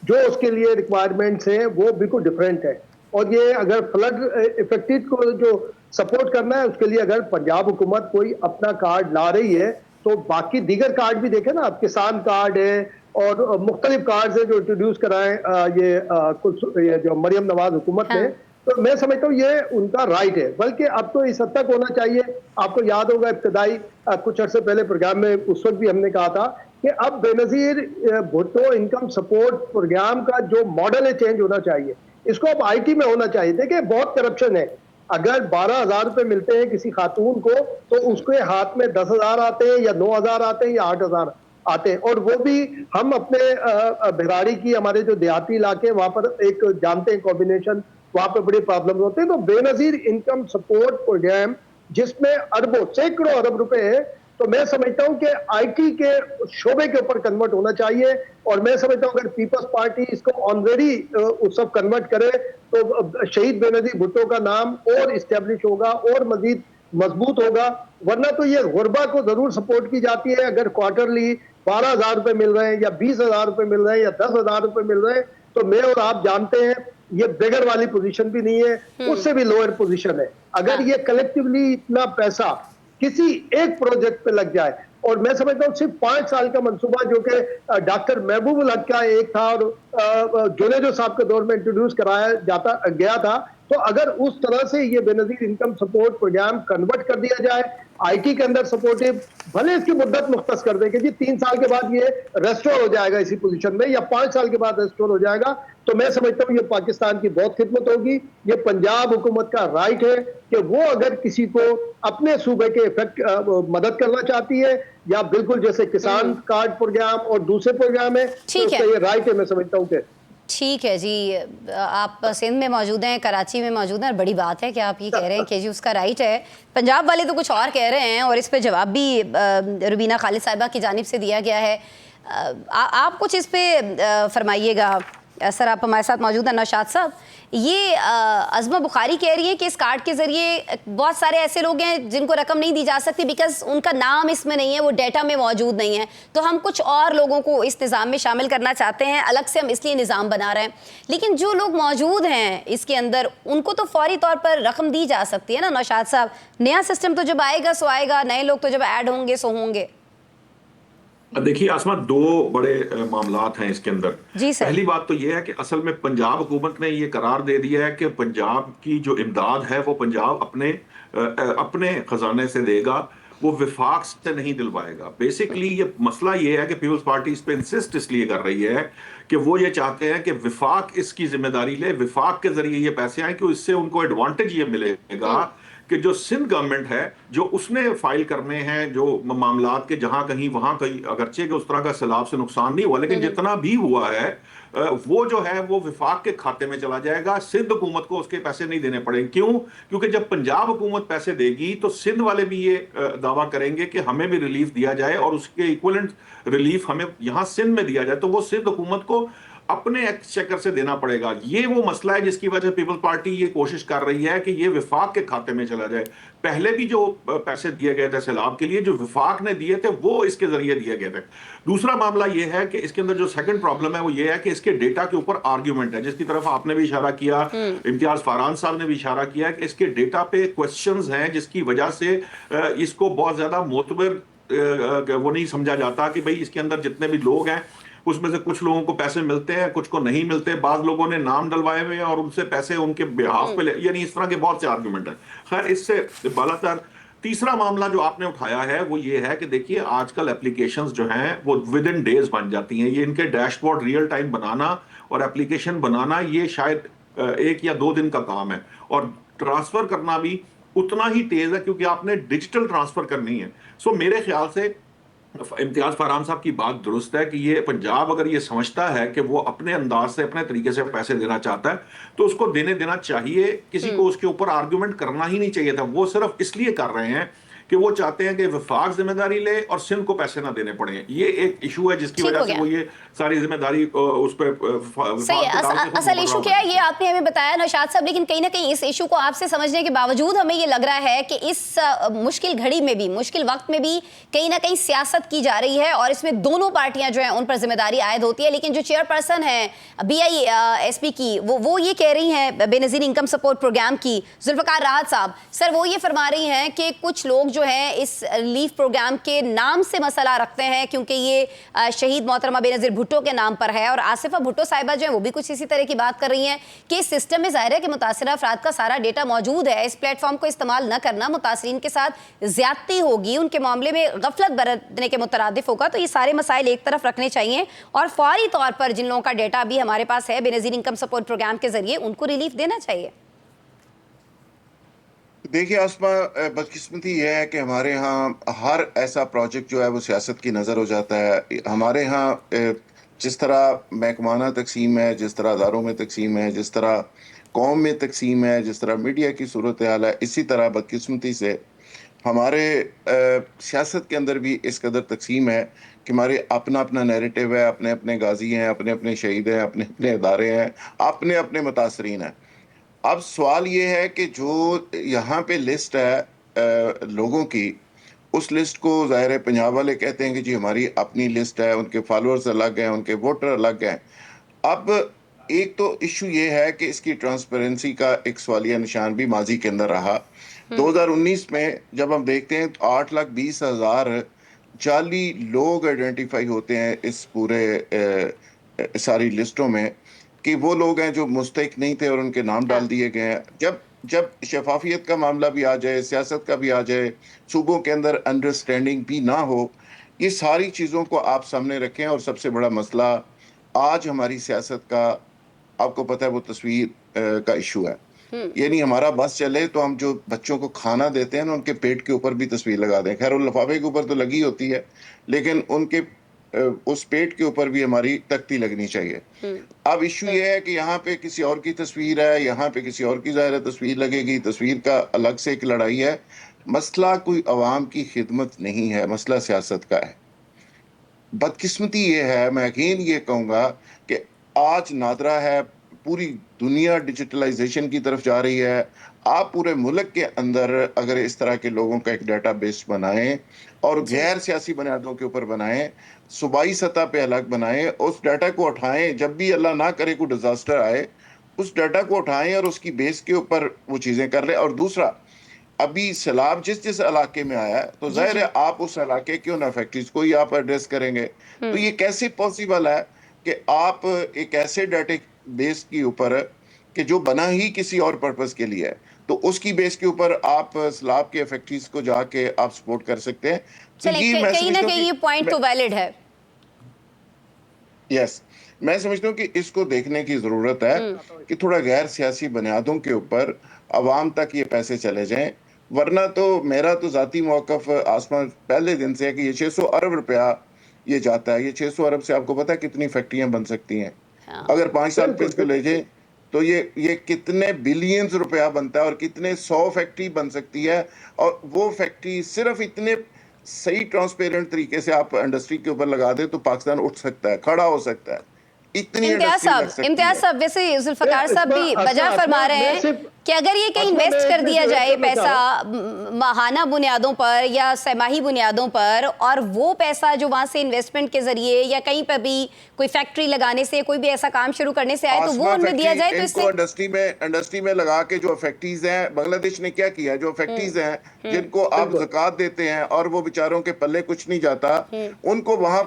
جو اس کے لیے ریکوائرمنٹس ہیں وہ بالکل ڈیفرنٹ ہے. اور یہ اگر فلڈ افیکٹڈ کو جو سپورٹ کرنا ہے اس کے لیے اگر پنجاب حکومت کوئی اپنا کارڈ لا رہی ہے تو باقی دیگر کارڈ بھی دیکھیں نا، اب کسان کارڈ ہے اور مختلف کارڈز ہیں جو انٹروڈیوس کرائیں یہ جو مریم نواز حکومت نے. تو میں سمجھتا ہوں یہ ان کا رائٹ ہے، بلکہ اب تو اس حد تک ہونا چاہیے. آپ کو یاد ہوگا ابتدائی کچھ عرصے پہلے پروگرام میں اس وقت بھی ہم نے کہا تھا کہ اب بے نظیر بھٹو انکم سپورٹ پروگرام کا جو ماڈل ہے چینج ہونا چاہیے. اس کو اب آئی ٹی میں ہونا چاہیے. دیکھیں بہت کرپشن ہے. اگر 12,000 روپے ملتے ہیں کسی خاتون کو تو اس کے ہاتھ میں 10,000 آتے ہیں یا 9,000 آتے ہیں یا 8,000 آتے ہیں. اور وہ بھی ہم اپنے بھراڑی کی ہمارے جو دیہاتی علاقے وہاں پر ایک جانتے ہیں کمبینیشن، وہاں پہ بڑے پرابلم ہوتے ہیں. تو بے نظیر انکم سپورٹ پروگرام جس میں اربوں سینکڑوں ارب روپے ہے، تو میں سمجھتا ہوں کہ آئی ٹی کے شعبے کے اوپر کنورٹ ہونا چاہیے. اور میں سمجھتا ہوں اگر پیپلز پارٹی اس کو آلریڈی اس سب کنورٹ کرے تو شہید بے نظیر بھٹو کا نام اور اسٹیبلش ہوگا اور مزید مضبوط ہوگا. ورنہ تو یہ غربا کو ضرور سپورٹ کی جاتی ہے. اگر کوارٹرلی 12,000 روپے مل رہے ہیں یا 20,000 روپے مل رہے ہیں یا 10,000 روپے مل رہے ہیں تو میں اور آپ جانتے ہیں یہ بیگر والی پوزیشن بھی نہیں ہے، اس سے بھی لوئر پوزیشن ہے. اگر یہ کلیکٹیولی اتنا پیسہ کسی ایک پروجیکٹ پہ لگ جائے، اور میں سمجھتا ہوں صرف 5 سال کا منصوبہ جو کہ ڈاکٹر محبوب الحق کا ایک تھا اور جونیجو صاحب کے دور میں انٹروڈیوس کرایا گیا تھا، تو اگر اس طرح سے یہ بے نظیر انکم سپورٹ پروگرام کنورٹ کر دیا جائے آئی ٹی کے اندر سپورٹیو، بھلے اس کی مدت مختص کر دیں کہ جی 3 سال کے بعد یہ ریسٹور ہو جائے گا اسی پوزیشن میں یا 5 سال کے بعد ریسٹور ہو جائے گا، تو میں سمجھتا ہوں یہ پاکستان کی بہت خدمت ہوگی. یہ پنجاب حکومت کا رائٹ ہے کہ وہ اگر کسی کو اپنے صوبے کے مدد کرنا چاہتی ہے یا بالکل جیسے کسان کارڈ پروگرام اور دوسرے پروگرام ہے تو اس کا یہ رائٹ ہے. میں سمجھتا ہوں کہ ٹھیک ہے جی. آپ سندھ میں موجود ہیں، کراچی میں موجود ہیں، اور بڑی بات ہے کہ آپ یہ کہہ رہے ہیں کہ جی اس کا رائٹ ہے. پنجاب والے تو کچھ اور کہہ رہے ہیں اور اس پہ جواب بھی روبینہ خالد صاحبہ کی جانب سے دیا گیا ہے. آپ کچھ اس پہ فرمائیے گا. سر آپ ہمارے ساتھ موجود ہیں. نوشاد صاحب، یہ عظمہ بخاری کہہ رہی ہے کہ اس کارڈ کے ذریعے بہت سارے ایسے لوگ ہیں جن کو رقم نہیں دی جا سکتی بیکاز ان کا نام اس میں نہیں ہے، وہ ڈیٹا میں موجود نہیں ہے، تو ہم کچھ اور لوگوں کو اس نظام میں شامل کرنا چاہتے ہیں، الگ سے ہم اس لیے نظام بنا رہے ہیں. لیکن جو لوگ موجود ہیں اس کے اندر ان کو تو فوری طور پر رقم دی جا سکتی ہے نا نوشاد صاحب. نیا سسٹم تو جب آئے گا سو آئے گا، نئے لوگ تو جب ایڈ ہوں گے سو ہوں گے. دیکھیے آسما، 2 بڑے معاملات ہیں اس کے اندر. جی سر. پہلی بات تو یہ ہے کہ اصل میں پنجاب حکومت نے یہ قرار دے دیا ہے کہ پنجاب کی جو امداد ہے وہ پنجاب اپنے خزانے سے دے گا، وہ وفاق سے نہیں دلوائے گا. بیسیکلی یہ مسئلہ یہ ہے کہ پیپلز پارٹی اس پہ انسسٹ اس لیے کر رہی ہے کہ وہ یہ چاہتے ہیں کہ وفاق اس کی ذمہ داری لے، وفاق کے ذریعے یہ پیسے آئیں کہ اس سے ان کو ایڈوانٹیج یہ ملے گا کہ جو سندھ گورنمنٹ ہے جو اس نے فائل کرنے ہیں جو معاملات کے جہاں کہیں وہاں کہیں، اگرچہ کہ اس طرح کا سیلاب سے نقصان نہیں ہوا لیکن جتنا بھی ہوا ہے وہ جو ہے وہ وفاق کے کھاتے میں چلا جائے گا. سندھ حکومت کو اس کے پیسے نہیں دینے پڑیں. کیوں؟ کیونکہ جب پنجاب حکومت پیسے دے گی تو سندھ والے بھی یہ دعویٰ کریں گے کہ ہمیں بھی ریلیف دیا جائے اور اس کے ایکولنٹ ریلیف ہمیں یہاں سندھ میں دیا جائے، تو وہ سندھ حکومت کو اپنے ایکسچیکر سے دینا پڑے گا. یہ وہ مسئلہ ہے جس کی وجہ سے پیپلز پارٹی یہ کوشش کر رہی ہے کہ یہ وفاق کے کھاتے میں چلا جائے. پہلے بھی جو پیسے دیے گئے تھے سیلاب کے لیے جو وفاق نے دیے تھے وہ اس کے ذریعے دیے گئے تھے. دوسرا معاملہ یہ ہے کہ اس کے اندر جو سیکنڈ پرابلم ہے وہ یہ ہے کہ اس کے ڈیٹا کے اوپر آرگیومنٹ ہے، جس کی طرف آپ نے بھی اشارہ کیا، امتیاز فاران صاحب نے بھی اشارہ کیا کہ اس کے ڈیٹا پہ کوسچنز ہیں جس کی وجہ سے اس کو بہت زیادہ معتبر وہ نہیں سمجھا جاتا کہ بھئی اس کے اندر جتنے بھی لوگ ہیں اس میں سے کچھ لوگوں کو پیسے ملتے ہیں، کچھ کو نہیں ملتے، بعض لوگوں نے نام ڈلوائے ہوئے ہیں اور ان سے پیسے ان کے بہاف پہ یعنی اس طرح کے بہت سے آرگومنٹ ہیں. خیر اس سے بالا تر تیسرا معاملہ جو آپ نے اٹھایا ہے وہ یہ ہے کہ دیکھیے آج کل اپلیکیشنز جو ہیں وہ ود ان ڈیز بن جاتی ہیں. یہ ان کے ڈیش بورڈ ریئل ٹائم بنانا اور اپلیکیشن بنانا یہ شاید 1 یا 2 دن کا کام ہے, اور ٹرانسفر کرنا بھی اتنا ہی تیز ہے کیونکہ آپ نے ڈیجیٹل ٹرانسفر کرنی ہے. سو میرے خیال سے امتیاز فارحان صاحب کی بات درست ہے کہ یہ پنجاب اگر یہ سمجھتا ہے کہ وہ اپنے انداز سے اپنے طریقے سے پیسے دینا چاہتا ہے تو اس کو دینا چاہیے, کسی کو اس کے اوپر آرگومنٹ کرنا ہی نہیں چاہیے تھا. وہ صرف اس لیے کر رہے ہیں کہ وہ چاہتے ہیں کہ وفاق ذمہ داری لے اور سندھ کو پیسے نہ دینے پڑیں. یہ ایک ایشو ہے جس کی وجہ سے وہ یہ ساری ذمہ داری اس پہ صحیح ہے. اصل ایشو کیا ہے یہ آپ نے ہمیں بتایا نوشاد صاحب, لیکن کہیں نہ کہیں اس ایشو کو آپ سے سمجھنے کے باوجود ہمیں یہ لگ رہا ہے کہ اس مشکل گھڑی میں بھی, مشکل وقت میں بھی کہیں نہ کہیں سیاست کی جا رہی ہے اور اس میں دونوں پارٹیاں جو ہیں ان پر ذمہ داری عائد ہوتی ہے. لیکن جو چیئر پرسن ہے BISP کی وہ یہ کہہ رہی ہیں, بے نظیر انکم سپورٹ پروگرام کی, ذوالفقار راحت صاحب سر, وہ یہ فرما رہی ہیں کہ کچھ لوگ جو ہیں اس ریلیف پروگرام کے نام سے مسئلہ رکھتے ہیں کیونکہ یہ شہید محترمہ بے نظیر بھٹو کے نام پر ہے, اور آصفہ بھٹو صاحبہ جو ہیں وہ بھی کچھ اسی طرح کی بات کر رہی ہیں کہ اس سسٹم میں ظاہر ہے کہ متاثرہ افراد کا سارا ڈیٹا موجود ہے, اس پلیٹ فارم کو استعمال نہ کرنا متاثرین کے ساتھ زیادتی ہوگی, ان کے معاملے میں غفلت برتنے کے مترادف ہوگا. تو یہ سارے مسائل ایک طرف رکھنے چاہیے اور فوری طور پر جن لوگوں کا ڈیٹا بھی ہمارے پاس ہے بے نظیر انکم سپورٹ پروگرام کے ذریعے ان کو ریلیف دینا چاہیے. دیکھیے آسما, بدقسمتی یہ ہے کہ ہمارے ہاں ہر ایسا پروجیکٹ جو ہے وہ سیاست کی نظر ہو جاتا ہے. ہمارے ہاں جس طرح محکمانہ تقسیم ہے, جس طرح اداروں میں تقسیم ہے, جس طرح قوم میں تقسیم ہے, جس طرح میڈیا کی صورتحال ہے, اسی طرح بدقسمتی سے ہمارے سیاست کے اندر بھی اس قدر تقسیم ہے کہ ہمارے اپنا اپنا نیریٹو ہے, اپنے اپنے غازی ہیں, اپنے اپنے شہید ہیں, اپنے اپنے ادارے ہیں, اپنے اپنے متاثرین ہیں. اب سوال یہ ہے کہ جو یہاں پہ لسٹ ہے لوگوں کی, اس لسٹ کو ظاہر ہے پنجاب والے کہتے ہیں کہ جی ہماری اپنی لسٹ ہے, ان کے فالوورز الگ ہیں, ان کے ووٹر الگ ہیں. اب ایک تو ایشو یہ ہے کہ اس کی ٹرانسپیرنسی کا ایک سوالیہ نشان بھی ماضی کے اندر رہا. 2019 میں جب ہم دیکھتے ہیں 8,20,000 جعلی لوگ آئیڈینٹیفائی ہوتے ہیں اس پورے ساری لسٹوں میں, کہ وہ لوگ ہیں جو مستحق نہیں تھے اور ان کے نام ڈال دیے گئے ہیں. جب شفافیت کا معاملہ بھی آ جائے, سیاست کا بھی آ جائے, صوبوں کے اندر انڈرسٹینڈنگ بھی نہ ہو, یہ ساری چیزوں کو آپ سامنے رکھیں. اور سب سے بڑا مسئلہ آج ہماری سیاست کا, آپ کو پتہ ہے, وہ تصویر کا ایشو ہے. یعنی ہمارا بس چلے تو ہم جو بچوں کو کھانا دیتے ہیں نا, ان کے پیٹ کے اوپر بھی تصویر لگا دیں. خیر وہ لفافے کے اوپر تو لگی ہوتی ہے, لیکن ان کے اس پیٹ کے اوپر بھی ہماری تختی لگنی چاہیے. اب ایشو یہ ہے کہ یہاں پہ کسی اور کی تصویر ہے, یہاں پہ کسی اور کی ظاہر تصویر لگے گی, تصویر کا الگ سے ایک لڑائی ہے. مسئلہ کوئی عوام کی خدمت نہیں ہے, مسئلہ سیاست کا ہے. بدقسمتی یہ ہے, میں یقین یہ کہوں گا کہ آج نادرا ہے, پوری دنیا ڈیجیٹلائزیشن کی طرف جا رہی ہے. آپ پورے ملک کے اندر اگر اس طرح کے لوگوں کا ایک ڈیٹا بیس بنائیں اور غیر سیاسی بنیادوں کے اوپر بنائیں, صوبائی سطح پہ الگ بنائیں, اس ڈیٹا کو اٹھائیں, جب بھی اللہ نہ کرے کوئی ڈیزاسٹر آئے اس ڈیٹا کو اٹھائیں اور اس کی بیس کے اوپر وہ چیزیں کر لیں. اور دوسرا, ابھی سیلاب جس علاقے میں آیا ہے تو ظاہر ہے آپ اس علاقے کے ان فیکٹریز کو ہی آپ ایڈریس کریں گے. تو یہ کیسے پاسبل ہے کہ آپ ایک ایسے ڈیٹا بیس کے اوپر کہ جو بنا ہی کسی اور پرپس کے لیے ہے, تو اس کی بیس کے اوپر آپ سیلاب کے فیکٹریز کو جا کے آپ سپورٹ کر سکتے ہیں. کہیں نہ کہیں یہ پوائنٹ تو ویلڈ ہے. یس, میں سمجھتا ہوں کہ اس کو دیکھنے کی ضرورت ہے کہ تھوڑا غیر سیاسی بنیادوں کے اوپر عوام تک یہ پیسے چلے جائیں. ورنہ تو میرا تو ذاتی موقف آسمان پہلے دن سے ہے کہ یہ 600 ارب روپیہ یہ جاتا ہے. یہ 600 ارب سے آپ کو پتا ہے کتنی فیکٹریاں بن سکتی ہیں. اگر 5 سال پہ اس کو لے جائیں تو یہ کتنے بلینز روپیہ بنتا ہے اور کتنے 100 فیکٹری بن سکتی ہے. اور وہ فیکٹری صرف اتنے صحیح ٹرانسپیرنٹ طریقے سے آپ انڈسٹری کے اوپر لگا دیں تو پاکستان اٹھ سکتا ہے, کھڑا ہو سکتا ہے. امتیاز صاحب ویسے ذوالفقار صاحب بھی بجا فرما رہے ہیں کہ اگر یہ کہیں انویسٹ کر دیا جائے پیسہ ماہانہ بنیادوں پر یا سہ ماہی بنیادوں پر, اور وہ پیسہ جو وہاں سے انویسٹمنٹ کے ذریعے یا کہیں پر بھی کوئی فیکٹری لگانے سے, کوئی بھی ایسا کام شروع کرنے سے آئے تو وہ ان میں دیا جائے تو اس سے انڈسٹری میں لگا کے جو فیکٹریز ہیں, بنگلہ دیش نے کیا کیا, جو فیکٹریز ہیں جن کو آپ زکوٰۃ دیتے ہیں اور وہ بیچاروں کے پلے کچھ نہیں جاتا, ان کو وہاں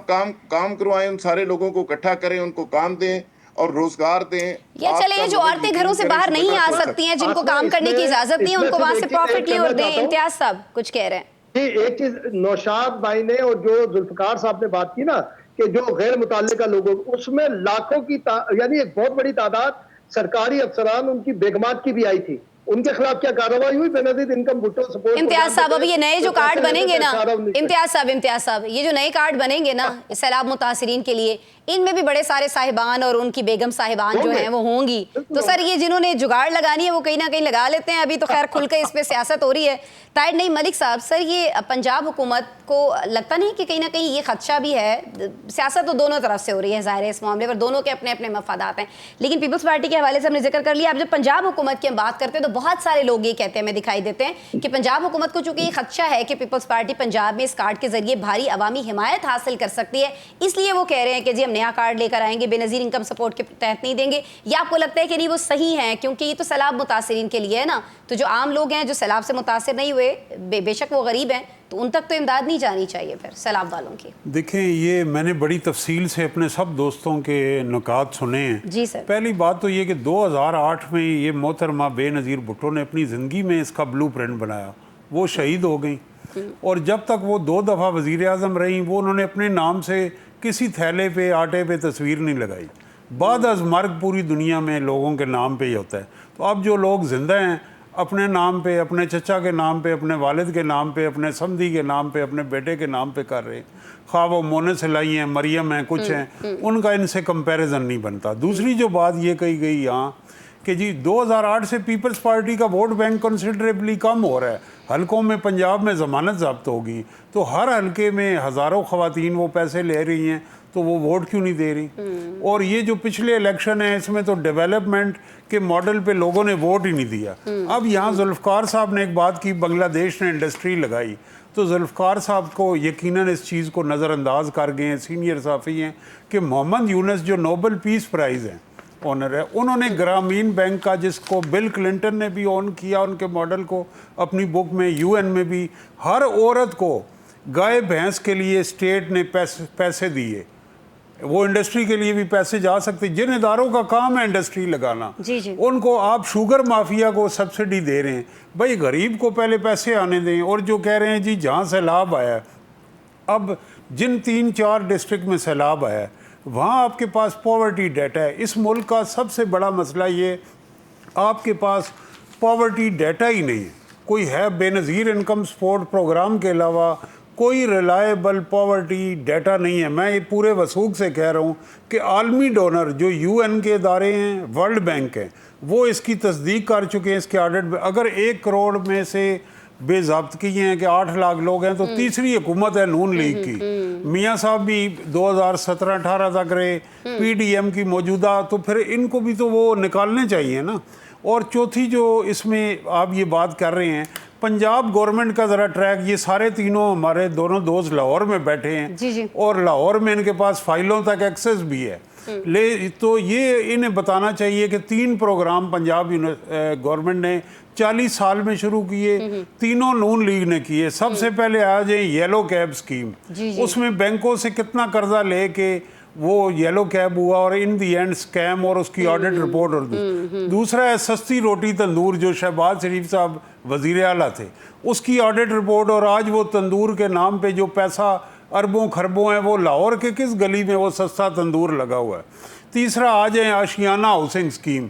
کام کروائیں, ان سارے لوگوں کو اکٹھا کریں, ان کو کام دیں اور روزگار دیں. یا چلے یہ جو عورتیں گھروں سے باہر نہیں آ سکتی ہیں، جن کو کام کرنے کی اجازت نہیں ہے، ان کو وہاں سے پروفٹ لے اور دیں. امتیاز صاحب کچھ کہہ رہے ہیں. جی ایک چیز نوشاد بھائی نے اور جو ذوالفقار صاحب نے بات کی نا کہ جو غیر متعلقہ لوگوں، اس میں لاکھوں کی یعنی ایک بہت بڑی تعداد سرکاری افسران ان کی بیگمات کی بھی آئی تھی. ان کے خلاف کیا کارروائی ہوئی؟ Benazir income Bhutto support. امتیاز صاحب اب یہ نئے جو کارڈ بنیں گے نا، امتیاز صاحب یہ جو نئے کارڈ بنیں گے نا سیلاب متاثرین کے لیے، ان میں بھی بڑے سارے صاحبان اور ان کی بیگم صاحبان جو ہیں وہ ہوں گی. تو سر یہ جنہوں نے جگاڑ لگانی ہے وہ کہیں نہ کہیں لگا لیتے ہیں. ابھی تو خیر کھل کے اس پہ سیاست ہو رہی ہے. طاہر نہیں ملک صاحب، سر یہ پنجاب حکومت کو لگتا نہیں کہ کہیں نہ کہیں یہ خدشہ بھی ہے؟ سیاست تو دونوں طرف سے ہو رہی ہے ظاہر ہے اس معاملے پر، دونوں کے اپنے اپنے مفادات ہیں، لیکن پیپلز پارٹی کے حوالے سے ہم نے ذکر کر لیا. اب جب پنجاب حکومت کی ہم بات کرتے ہیں تو بہت سارے لوگ یہ کہتے ہیں، ہمیں دکھائی دیتے ہیں کہ پنجاب حکومت کو چونکہ یہ خدشہ ہے کہ پیپلز پارٹی پنجاب میں اس کارڈ کے ذریعے بھاری عوامی حمایت حاصل کر سکتی ہے، اس لیے وہ کہہ رہے ہیں کہ جی ہم نیا کارڈ لے کر آئیں گے، بے نظیر انکم سپورٹ کے تحت نہیں دیں گے. یا آپ کو لگتا ہے کہ نہیں وہ صحیح ہیں کیونکہ یہ تو سیلاب متاثرین کے لیے ہے نا، تو جو عام لوگ ہیں جو سیلاب سے متاثر نہیں ہوئے، بے شک وہ غریب ہیں، تو ان تک تو امداد نہیں جانی چاہیے پھر سیلاب والوں کی؟ دیکھیں یہ میں نے بڑی تفصیل سے اپنے سب دوستوں کے نکات سنے ہیں. جی سر. پہلی بات تو یہ کہ 2008 میں یہ محترمہ بے نظیر بھٹو نے اپنی زندگی میں اس کا بلو پرنٹ بنایا. وہ شہید ہو گئیں اور جب تک وہ 2 دفعہ وزیر اعظم رہیں وہ انہوں نے اپنے نام سے کسی تھیلے پہ آٹے پہ تصویر نہیں لگائی. بعد از مرگ پوری دنیا میں لوگوں کے نام پہ ہی ہوتا ہے. تو اب جو لوگ زندہ ہیں اپنے نام پہ، اپنے چچا کے نام پہ، اپنے والد کے نام پہ، اپنے سمدھی کے نام پہ، اپنے بیٹے کے نام پہ کر رہے ہیں، خواہ وہ مونس سلائی ہیں، مریم ہیں، کچھ ہیں، ان کا ان سے کمپیریزن نہیں بنتا. دوسری جو بات یہ کہی گئی یہاں کہ جی 2008 سے پیپلز پارٹی کا ووٹ بینک کنسیڈریبلی کم ہو رہا ہے. حلقوں میں پنجاب میں ضمانت ضبط ہوگی تو ہر حلقے میں ہزاروں خواتین وہ پیسے لے رہی ہیں، تو وہ ووٹ کیوں نہیں دے رہی؟ اور یہ جو پچھلے الیکشن ہیں اس میں تو ڈیولپمنٹ کے ماڈل پہ لوگوں نے ووٹ ہی نہیں دیا. اب یہاں ذوالفقار صاحب نے ایک بات کی، بنگلہ دیش نے انڈسٹری لگائی، تو ذوالفقار صاحب کو یقیناً اس چیز کو نظر انداز کر گئے ہیں، سینئر صحافی ہیں، کہ محمد یونس جو نوبل پیس پرائز ہیں آنر ہے، انہوں نے گرامین بینک کا، جس کو بل کلنٹن نے بھی آن کیا ان کے ماڈل کو اپنی بک میں، UN میں بھی، ہر عورت کو گائے بھینس کے لیے اسٹیٹ نے پیسے دیے. وہ انڈسٹری کے لیے بھی پیسے جا سکتے. جن اداروں کا کام ہے انڈسٹری لگانا، ان کو آپ شوگر مافیا کو سبسڈی دے رہے ہیں. بھائی غریب کو پہلے پیسے آنے دیں. اور جو کہہ رہے ہیں جی جہاں سیلاب آیا ہے، اب جن 3-4 ڈسٹرکٹ میں سیلاب آیا ہے وہاں آپ کے پاس پاورٹی ڈیٹا ہے. اس ملک کا سب سے بڑا مسئلہ یہ آپ کے پاس پاورٹی ڈیٹا ہی نہیں ہے. کوئی ہے بے نظیر انکم سپورٹ پروگرام کے علاوہ کوئی ریلائبل پاورٹی ڈیٹا نہیں ہے. میں یہ پورے وثوق سے کہہ رہا ہوں کہ عالمی ڈونر جو UN کے ادارے ہیں، ورلڈ بینک ہیں، وہ اس کی تصدیق کر چکے ہیں. اس کے آڈٹ میں اگر 1 کروڑ میں سے بے ضابط کیے ہیں کہ 8 لاکھ لوگ ہیں تو تیسری حکومت ہے نون لیگ کی. میاں صاحب بھی 2017-18 تک رہے، PDM کی موجودہ، تو پھر ان کو بھی تو وہ نکالنے چاہیے نا. اور چوتھی جو اس میں آپ یہ بات کر رہے ہیں پنجاب گورنمنٹ کا ذرا ٹریک، یہ سارے تینوں ہمارے دونوں دوست لاہور میں بیٹھے ہیں اور لاہور میں ان کے پاس فائلوں تک ایکسس بھی ہے. تو یہ انہیں بتانا چاہیے کہ 3 پروگرام پنجاب گورنمنٹ نے 40 سال میں شروع کیے، تینوں نون لیگ نے کیے. سب سے پہلے آ جائیں یلو کیب اسکیم، اس میں بینکوں سے کتنا قرضہ لے کے وہ یلو کیب ہوا اور ان دی اینڈ اسکیم، اور اس کی آڈٹ رپورٹ. اور دوسرا ہے سستی روٹی تندور، جو شہباز شریف صاحب وزیر اعلیٰ تھے، اس کی آڈٹ رپورٹ. اور آج وہ تندور کے نام پہ جو پیسہ اربوں خربوں ہیں وہ لاہور کے کس گلی میں وہ سستا تندور لگا ہوا ہے. تیسرا آ جائیں آشیانہ ہاؤسنگ اسکیم.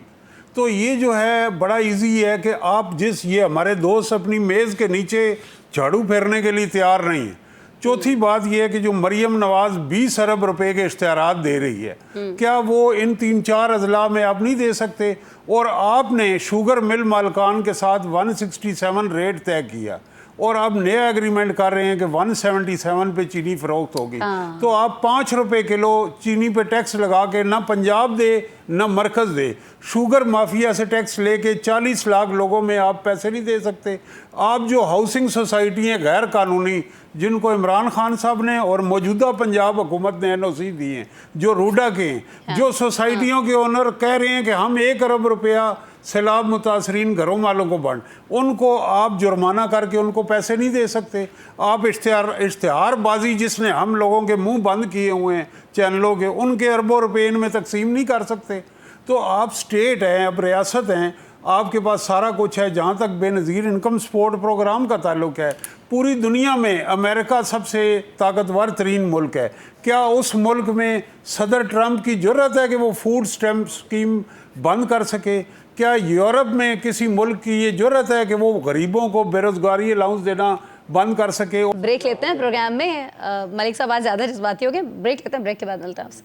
تو یہ جو ہے بڑا ایزی ہے کہ آپ یہ ہمارے دوست اپنی میز کے نیچے جھاڑو پھیرنے کے لیے تیار نہیں ہیں. چوتھی بات یہ ہے کہ جو مریم نواز 20 ارب روپے کے اشتہارات دے رہی ہے، کیا وہ ان 3-4 اضلاع میں آپ نہیں دے سکتے؟ اور آپ نے شوگر مل مالکان کے ساتھ 167 ریٹ طے کیا اور اب نیا ایگریمنٹ کر رہے ہیں کہ 177 پہ چینی فروخت ہوگی. تو آپ 5 روپے کلو چینی پہ ٹیکس لگا کے نہ پنجاب دے نہ مرکز دے، شوگر مافیا سے ٹیکس لے کے 40 لاکھ لوگوں میں آپ پیسے نہیں دے سکتے. آپ جو ہاؤسنگ سوسائٹی ہیں غیر قانونی، جن کو عمران خان صاحب نے اور موجودہ پنجاب حکومت نے NOC دی ہیں، جو روڈا کے ہیں، جو سوسائٹیوں کے اونر کہہ رہے ہیں کہ ہم 1 ارب روپیہ सैलाब मुतासरीन घरों वालों को बांट, उनको आप जुर्माना करके उनको पैसे नहीं दे सकते। आप इश्तिहारबाजी जिसने हम लोगों के मुंह बंद किए हुए हैं चैनलों के, उनके अरबों रुपए इनमें तकसीम नहीं कर सकते। तो आप स्टेट हैं, अब रियासत हैं, आपके पास सारा कुछ है। जहाँ तक बेनज़ीर इनकम सपोर्ट प्रोग्राम का ताल्लुक है, पूरी दुनिया में अमेरिका सबसे ताकतवर तरीन मुल्क है। क्या उस मुल्क में सदर ट्रंप की ज़रूरत है कि वो फूड स्टैम्प स्कीम बंद कर सके? क्या यूरोप में किसी मुल्क की ये ज़रूरत है कि वो गरीबों को बेरोज़गारी अलाउंस देना बंद कर सके? ब्रेक लेते हैं प्रोग्राम में। मलिक साहब आज ज़्यादा जज्बाती हो गए, ब्रेक लेते हैं, ब्रेक के बाद मिलते हैं आपसे।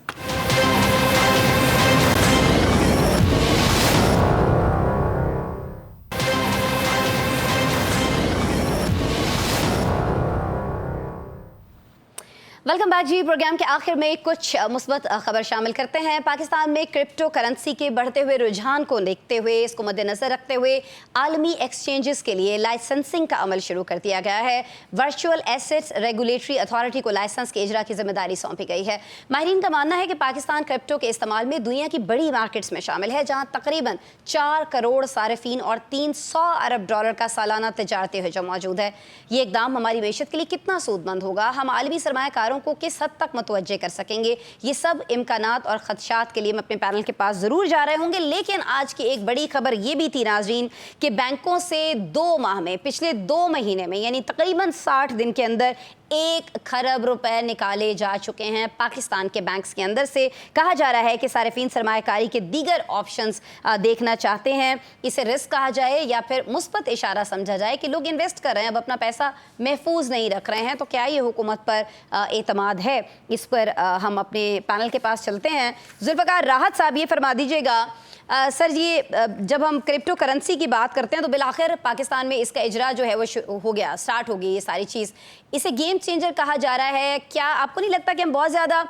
वेलकम बैक जी। प्रोग्राम के आखिर में कुछ मुस्बत खबर शामिल करते हैं। पाकिस्तान में क्रिप्टो करेंसी के बढ़ते हुए रुझान को देखते हुए, इसको मद्देनजर रखते हुए आलमी एक्सचेंजेस के लिए लाइसेंसिंग का अमल शुरू कर दिया गया है। वर्चुअल एसेट्स रेगुलेटरी अथॉरिटी को लाइसेंस के इजरा की जिम्मेदारी सौंपी गई है। माहिरीन का मानना है कि पाकिस्तान क्रिप्टो के इस्तेमाल में दुनिया की बड़ी मार्केट्स में शामिल है, जहाँ तकरीबन 4 करोड़ सारिफीन और 300 अरब डॉलर का सालाना तजारती हजम मौजूद है। ये इकदाम हमारी मैशत के लिए कितना सूदमंद होगा, हम आलमी सरमायाकारों को किस हद तक मुतवज्जे कर सकेंगे, ये सब इम्कानात और खदशात के लिए हम अपने पैनल के पास ज़रूर जा रहे होंगे। लेकिन आज की एक बड़ी खबर ये भी थी नाजरीन कि बैंकों से 2 माह में, पिछले 2 महीने में, यानी तकरीबन 60 दिन के अंदर 1 खरब रुपए निकाले जा चुके हैं पाकिस्तान के बैंक्स के अंदर से। कहा जा रहा है कि सारिफीन सरमायाकारी के दीगर ऑप्शंस देखना चाहते हैं। इसे रिस्क कहा जाए या फिर मुस्बत इशारा समझा जाए कि लोग इन्वेस्ट कर रहे हैं, अब अपना पैसा महफूज नहीं रख रहे हैं। तो क्या ये हुकूमत पर एतमाद है? इस पर हम अपने पैनल के पास चलते हैं। जुल्फ़िकार राहत साहब, ये फरमा दीजिएगा सर, ये जब हम क्रिप्टो करेंसी की बात करते हैं तो बिलाखिर पाकिस्तान में इसका इजरा जो है वो हो गया, स्टार्ट हो गई ये सारी चीज़। इसे गेम चेंजर कहा जा रहा है। क्या आपको नहीं लगता कि हम बहुत ज़्यादा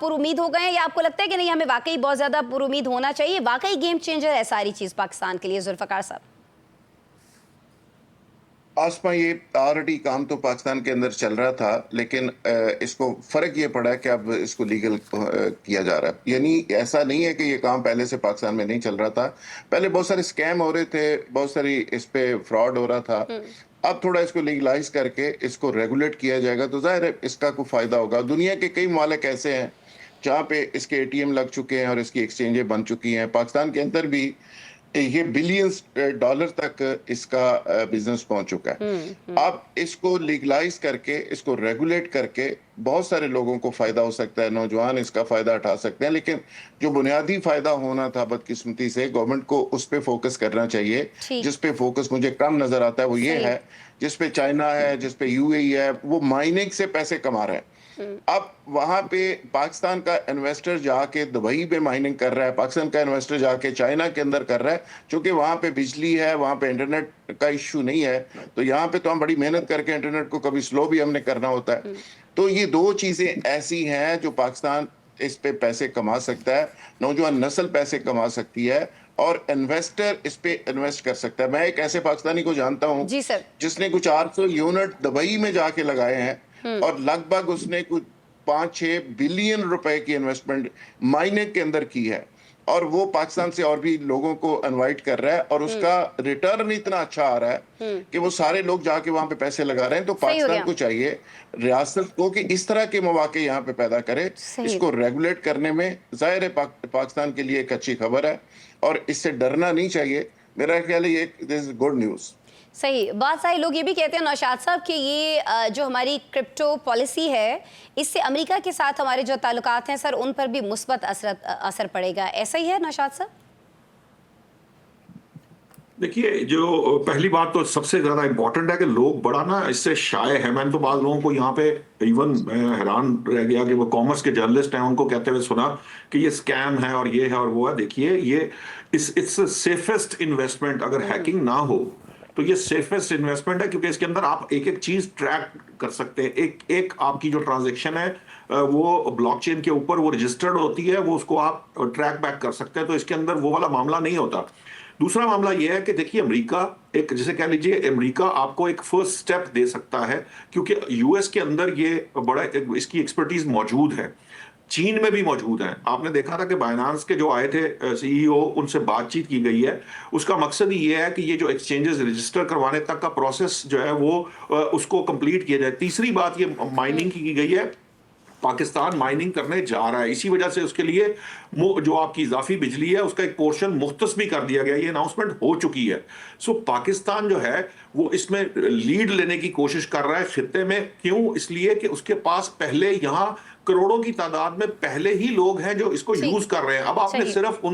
पुरुमीद हो गए हैं, या आपको लगता है कि नहीं हमें वाकई बहुत ज़्यादा पुरुमीद होना चाहिए, वाकई गेम चेंजर है सारी चीज़ पाकिस्तान के लिए? जुल्फ़िकार साहब। आसमा, ये ऑलरेडी काम तो पाकिस्तान के अंदर चल रहा था, लेकिन इसको फ़र्क ये पड़ा कि अब इसको लीगल किया जा रहा है। यानी ऐसा नहीं है कि ये काम पहले से पाकिस्तान में नहीं चल रहा था। पहले बहुत सारे स्कैम हो रहे थे, बहुत सारी इस पे फ्रॉड हो रहा था। अब थोड़ा इसको लीगलाइज करके इसको रेगुलेट किया जाएगा तो जाहिर है इसका कोई फ़ायदा होगा। दुनिया के कई ममालिक ऐसे हैं जहाँ पे इसके ATM लग चुके हैं और इसकी एक्सचेंजें बन चुकी हैं। पाकिस्तान के अंदर भी ये बिलियंस डॉलर तक इसका बिजनेस पहुंच चुका है। अब इसको लीगलाइज करके, इसको रेगुलेट करके बहुत सारे लोगों को फायदा हो सकता है, नौजवान इसका फायदा उठा सकते हैं। लेकिन जो बुनियादी फायदा होना था, बदकिस्मती से गवर्नमेंट को उस पे फोकस करना चाहिए। जिस पे फोकस मुझे कम नजर आता है वो ये है, जिस पे चाइना है, जिस पे UAE है, वो माइनिंग से पैसे कमा रहे हैं। अब वहां पे पाकिस्तान का इन्वेस्टर जाके दुबई में माइनिंग कर रहा है, पाकिस्तान का इन्वेस्टर जाके चाइना के अंदर कर रहा है, क्योंकि वहां पे बिजली है, वहां पे इंटरनेट का इश्यू नहीं है। तो यहाँ पे तो हम बड़ी मेहनत करके इंटरनेट को कभी स्लो भी हमने करना होता है। तो ये 2 चीजें ऐसी हैं जो पाकिस्तान इस पे पैसे कमा सकता है, नौजवान नस्ल पैसे कमा सकती है और इन्वेस्टर इस पे इन्वेस्ट कर सकता है। मैं एक ऐसे पाकिस्तानी को जानता हूँ जिसने कुछ 800 यूनिट दुबई में जाके लगाए हैं और लगभग उसने कुछ 5-6 बिलियन रुपए की इन्वेस्टमेंट माइनिंग के अंदर की है, और वो पाकिस्तान से और भी लोगों को इनवाइट कर रहा है और उसका रिटर्न इतना अच्छा आ रहा है कि वो सारे लोग जाके वहां पे पैसे लगा रहे हैं। तो पाकिस्तान को चाहिए, रियासत को, कि इस तरह के मौके यहाँ पे पैदा करे। इसको रेगुलेट करने में जाहिर है पाकिस्तान के लिए एक अच्छी खबर है और इससे डरना नहीं चाहिए। मेरा ख्याल है ये दिस इज गुड न्यूज़। सही बात। सारे लोग ये भी कहते हैं नौशाद साहब कि ये जो हमारी क्रिप्टो पॉलिसी है, इससे अमेरिका के साथ हमारे जो ताल्लुकात हैं सर, उन पर भी मुस्बत असर पड़ेगा। ऐसा ही है नौशाद साहब? देखिए, जो पहली बात तो सबसे ज्यादा इंपॉर्टेंट है कि लोग बड़ा ना इससे शाये हैं। मैंने तो बाद लोगों को यहाँ पे इवन मैं हैरान रह गया कि वो कॉमर्स के जर्नलिस्ट हैं, उनको कहते हुए सुना कि ये स्कैम है और ये है और वो है। देखिए, ये इट्स सेफेस्ट इन्वेस्टमेंट। अगर हैकिंग ना हो तो ये सेफेस्ट इन्वेस्टमेंट है, क्योंकि इसके अंदर आप एक एक चीज ट्रैक कर सकते हैं। एक आपकी जो ट्रांजैक्शन है वो ब्लॉकचेन के ऊपर वो रजिस्टर्ड होती है, वो उसको आप ट्रैक बैक कर सकते हैं। तो इसके अंदर वो वाला मामला नहीं होता। दूसरा मामला ये है कि देखिए, अमेरिका एक, जैसे कह लीजिए, अमेरिका आपको एक फर्स्ट स्टेप दे सकता है, क्योंकि US के अंदर ये बड़ा इसकी एक्सपर्टीज मौजूद है। चीन में भी मौजूद हैं। आपने देखा था कि बाइनांस के जो आए थे सीईओ, उनसे बातचीत की गई है। उसका मकसद ही ये है कि ये जो एक्सचेंजेस रजिस्टर करवाने तक का प्रोसेस जो है वो उसको कंप्लीट किया जाए। तीसरी बात ये माइनिंग की गई है। पाकिस्तान माइनिंग करने जा रहा है, इसी वजह से उसके लिए जो आपकी इजाफी बिजली है उसका एक पोर्शन मुख्तस भी कर दिया गया, ये अनाउंसमेंट हो चुकी है। सो पाकिस्तान जो है वो इसमें लीड लेने की कोशिश कर रहा है खित्ते में। क्यों? इसलिए कि उसके पास पहले यहाँ करोड़ों की तादाद में पहले ही लोग हैं जो इसको यूज कर रहे हैं। अब आपने सिर्फ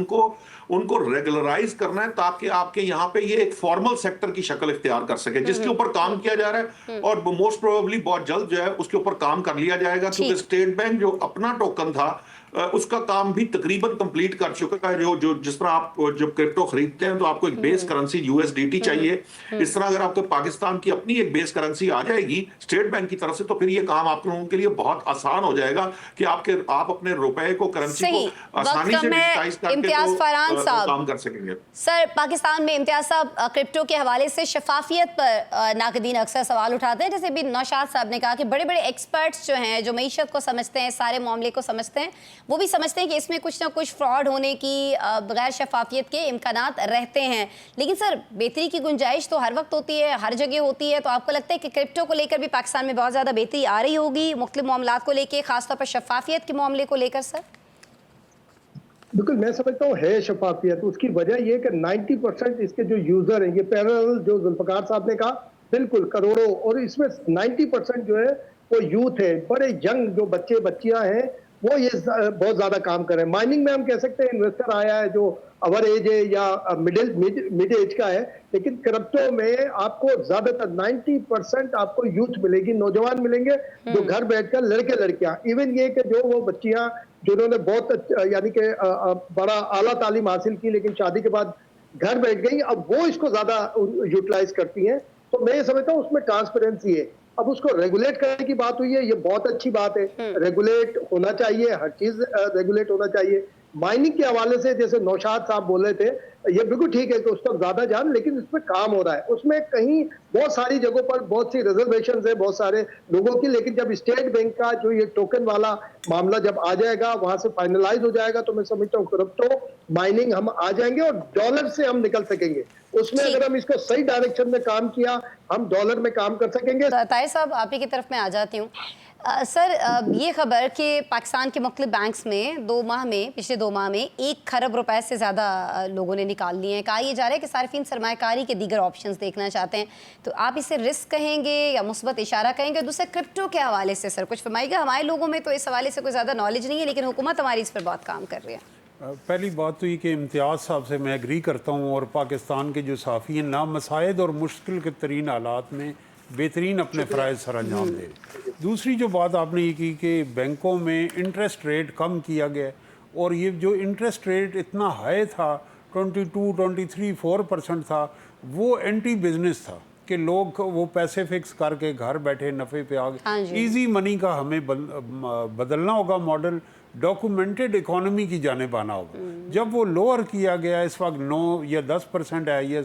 उनको रेगुलराइज करना है ताकि आपके यहाँ पे ये एक फॉर्मल सेक्टर की शक्ल इख्तियार कर सके, जिसके ऊपर काम किया जा रहा है और मोस्ट प्रोबेबली बहुत जल्द जो है उसके ऊपर काम कर लिया जाएगा, क्योंकि स्टेट बैंक जो अपना टोकन था उसका काम भी तकरीबन कंप्लीट कर चुका है। जो जिस तरह आप जब क्रिप्टो खरीदते हैं तो आपको एक बेस करेंसी यूएसडीटी चाहिए, इस तरह अगर आपको पाकिस्तान की अपनी एक बेस करेंसी आ जाएगी स्टेट बैंक की तरफ से, तो फिर ये काम आप लोगों के लिए बहुत आसान हो जाएगा कि आप अपने रुपए को, करेंसी को आसानी से डिजिटाइज करके काम कर सकेंगे। सर, पाकिस्तान में इम्तियाज साहब क्रिप्टो के हवाले से शफाफियत पर नाकदीन अक्सर सवाल उठाते हैं। जैसे भी नौशाद साहब ने कहा कि बड़े बड़े एक्सपर्ट्स जो हैं, जो मईशत को समझते हैं, सारे मामले को समझते हैं, वो भी समझते हैं कि इसमें कुछ ना कुछ फ्रॉड होने की, बगैर शफाफियत के इम्कानात रहते हैं। लेकिन सर, बेहतरी की गुंजाइश तो हर वक्त होती है, हर जगह होती है। तो आपको लगता है कि क्रिप्टो को लेकर भी पाकिस्तान में बहुत ज़्यादा बेहतरी आ रही होगी मुख्तलिफ मामलात को लेकर, खासतौर पर शफाफियत के मामले को लेकर? सर बिल्कुल, मैं समझता हूँ है शफाफियत। उसकी वजह ये कि 90% इसके जो यूजर हैं, ये पैरेलल जो जुल्फकार साहब ने कहा, बिल्कुल करोड़ों, और इसमें 90% जो है वो यूथ है, बड़े यंग जो बच्चे बच्चियां हैं, वो ये बहुत ज्यादा काम कर रहे हैं। माइनिंग में हम कह सकते हैं इन्वेस्टर आया है जो अवर एज है या मिड एज का है, लेकिन क्रिप्टो में आपको ज्यादातर 90% आपको यूथ मिलेगी, नौजवान मिलेंगे जो घर बैठकर, लड़के लड़कियां, इवन ये कि जो वो बच्चियां जिन्होंने बहुत यानी कि बड़ा आला तालीम हासिल की लेकिन शादी के बाद घर बैठ गई, अब वो इसको ज्यादा यूटिलाइज करती हैं। तो मैं ये समझता हूँ उसमें ट्रांसपेरेंसी है। अब उसको रेगुलेट करने की बात हुई है, ये बहुत अच्छी बात है। रेगुलेट होना चाहिए, हर चीज रेगुलेट होना चाहिए। माइनिंग के हवाले से जैसे नौशाद साहब बोल रहे थे, ये बिल्कुल ठीक है कि उस पर ज्यादा जान, लेकिन इसमें काम हो रहा है। उसमें कहीं बहुत सारी जगहों पर बहुत सी रिजर्वेशन है बहुत सारे लोगों की, लेकिन जब स्टेट बैंक का जो ये टोकन वाला मामला जब आ जाएगा, वहां से फाइनलाइज हो जाएगा, तो मैं समझता हूँ क्रिप्टो माइनिंग हम आ जाएंगे और डॉलर से हम निकल सकेंगे। उसमें अगर हम इसको सही डायरेक्शन में काम किया, हम डॉलर में काम कर सकेंगे। ताहिर साहब, आप ही की तरफ मैं आ जाती हूँ। सर, ये खबर कि पाकिस्तान के मुख्तलिफ बैंक्स में पिछले 2 माह में 1 खरब रुपए से ज़्यादा लोगों ने निकाल लिए हैं। कहा यह जा रहा है कि सार्फिन सरमायाकारी के दीगर ऑप्शंस देखना चाहते हैं। तो आप इसे रिस्क कहेंगे या मुस्बत इशारा कहेंगे? दूसरे क्रिप्टो के हवाले से सर कुछ फरमाइएगा। हमारे लोगों में तो इस हवाले से कोई ज़्यादा नॉलेज नहीं है, लेकिन हुकूमत हमारी इस पर बहुत काम कर रही है। पहली बात तो ये कि इम्तियाज़ साहब से मैं एग्री करता हूँ, और पाकिस्तान के जो साफ़ी हैं नामसाइद और मुश्किल के तरीन हालात में बेहतरीन अपने फ़राइज़ सर अंजाम दे। दूसरी जो बात आपने ये की कि बैंकों में इंटरेस्ट रेट कम किया गया, और ये जो इंटरेस्ट रेट इतना हाई था 22, 23, 4% था, वो एंटी बिजनेस था कि लोग वो पैसे फिक्स करके घर बैठे नफ़े पे आ गए। ईजी मनी का हमें बदलना होगा मॉडल, डॉक्यूमेंटेड इकोनॉमी की जानिब आना होगा। जब वो लोअर किया गया, इस वक्त 9 या 10% है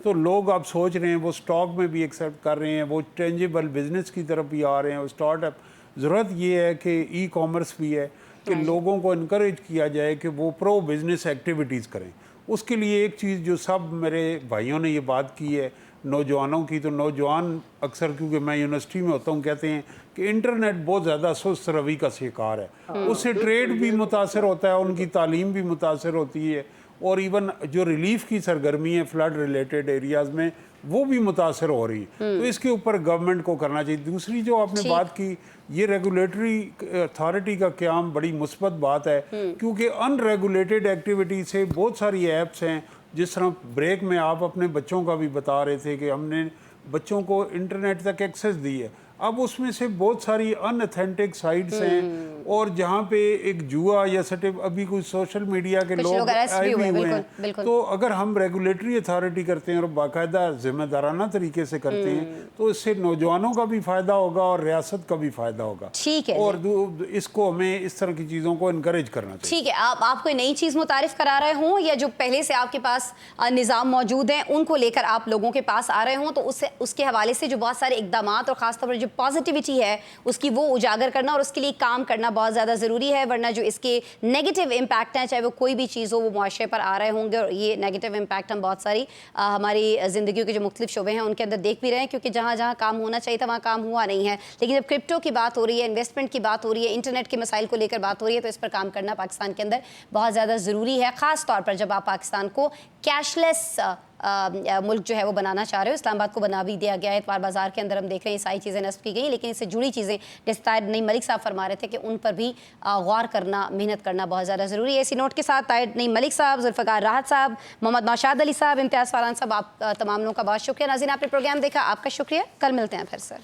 तो लोग अब सोच रहे हैं, वो स्टॉक में भी एक्सेप्ट कर रहे हैं, वो टेंजिबल बिजनेस की तरफ भी आ रहे हैं, वो स्टार्टअप। ज़रूरत ये है कि ई कॉमर्स भी है कि लोगों को इनकरेज किया जाए कि वो प्रो बिजनेस एक्टिविटीज़ करें। उसके लिए एक चीज़ जो सब मेरे भाइयों ने ये बात की है नौजवानों की, तो नौजवान अक्सर, क्योंकि मैं यूनिवर्सिटी में होता हूँ, कहते हैं कि इंटरनेट बहुत ज़्यादा सुस्त रवि का शिकार है। उससे ट्रेड भी मुतासर होता है, उनकी तालीम भी मुतासर होती है, और इवन जो रिलीफ की सरगर्मी है फ्लड रिलेटेड एरियाज़ में, वो भी मुतासर हो रही है। तो इसके ऊपर गवर्नमेंट को करना चाहिए। दूसरी जो आपने बात की, ये रेगुलेटरी अथॉरिटी का क़याम बड़ी मुस्बत बात है, क्योंकि अनरेगुलेटेड एक्टिविटी से बहुत सारी ऐप्स हैं, जिस तरह ब्रेक में आप अपने बच्चों का भी बता रहे थे कि हमने बच्चों को इंटरनेट तक एक्सेस दी है। अब उसमें से बहुत सारी अनऑथेंटिक साइट्स हैं, और जहाँ पे एक जुआ या सटे अभी कुछ सोशल मीडिया के लोग आए भी हुए हैं। तो अगर हम रेगुलेटरी अथॉरिटी करते हैं और बाकायदा जिम्मेदाराना तरीके से करते हैं, तो इससे नौजवानों का भी फ़ायदा होगा और रियासत का भी फ़ायदा होगा। ठीक है, और इसको हमें इस तरह की चीज़ों को इनकरेज करना चाहिए। ठीक है, आप कोई नई चीज़ मुतारिफ करा रहे हों, या जो पहले से आपके पास निज़ाम मौजूद हैं उनको लेकर आप लोगों के पास आ रहे हों, तो उसके हवाले से जो बहुत सारे इकदाम और ख़ासतौर पर जो पॉजिटिविटी है उसकी वो उजागर करना और उसके लिए काम करना بہت زیادہ ضروری ہے، ورنہ جو اس کے نیگیٹو امپیکٹ ہیں چاہے وہ کوئی بھی چیز ہو وہ معاشرے پر آ رہے ہوں گے، اور یہ نیگیٹو امپیکٹ ہم بہت ساری ہماری زندگیوں کے جو مختلف شعبے ہیں ان کے اندر دیکھ بھی رہے ہیں، کیونکہ جہاں جہاں کام ہونا چاہیے تھا وہاں کام ہوا نہیں ہے۔ لیکن جب کرپٹو کی بات ہو رہی ہے، انویسٹمنٹ کی بات ہو رہی ہے، انٹرنیٹ کے مسائل کو لے کر بات ہو رہی ہے، تو اس پر کام کرنا پاکستان کے اندر بہت زیادہ ضروری ہے، خاص طور پر جب آپ پاکستان کو کیش لیس ملک جو ہے وہ بنانا چاہ رہے ہو۔ اسلام آباد کو بنا بھی دیا گیا ہے، اتوار بازار کے اندر ہم دیکھ رہے ہیں یہ ساری چیزیں نصب کی گئی، لیکن اس سے جڑی چیزیں جیسے طاہر نعیم ملک صاحب فرما رہے تھے کہ ان پر بھی غور کرنا، محنت کرنا بہت زیادہ ضروری ہے۔ اسی نوٹ کے ساتھ طاہر نعیم ملک صاحب، ذوالفقار راحت صاحب، محمد نوشاد علی صاحب، امتیاز فاران صاحب، آپ تمام لوگوں کا بہت شکریہ۔ ناظرین، آپ نے پروگرام دیکھا، آپ کا شکریہ، کل ملتے ہیں پھر سے۔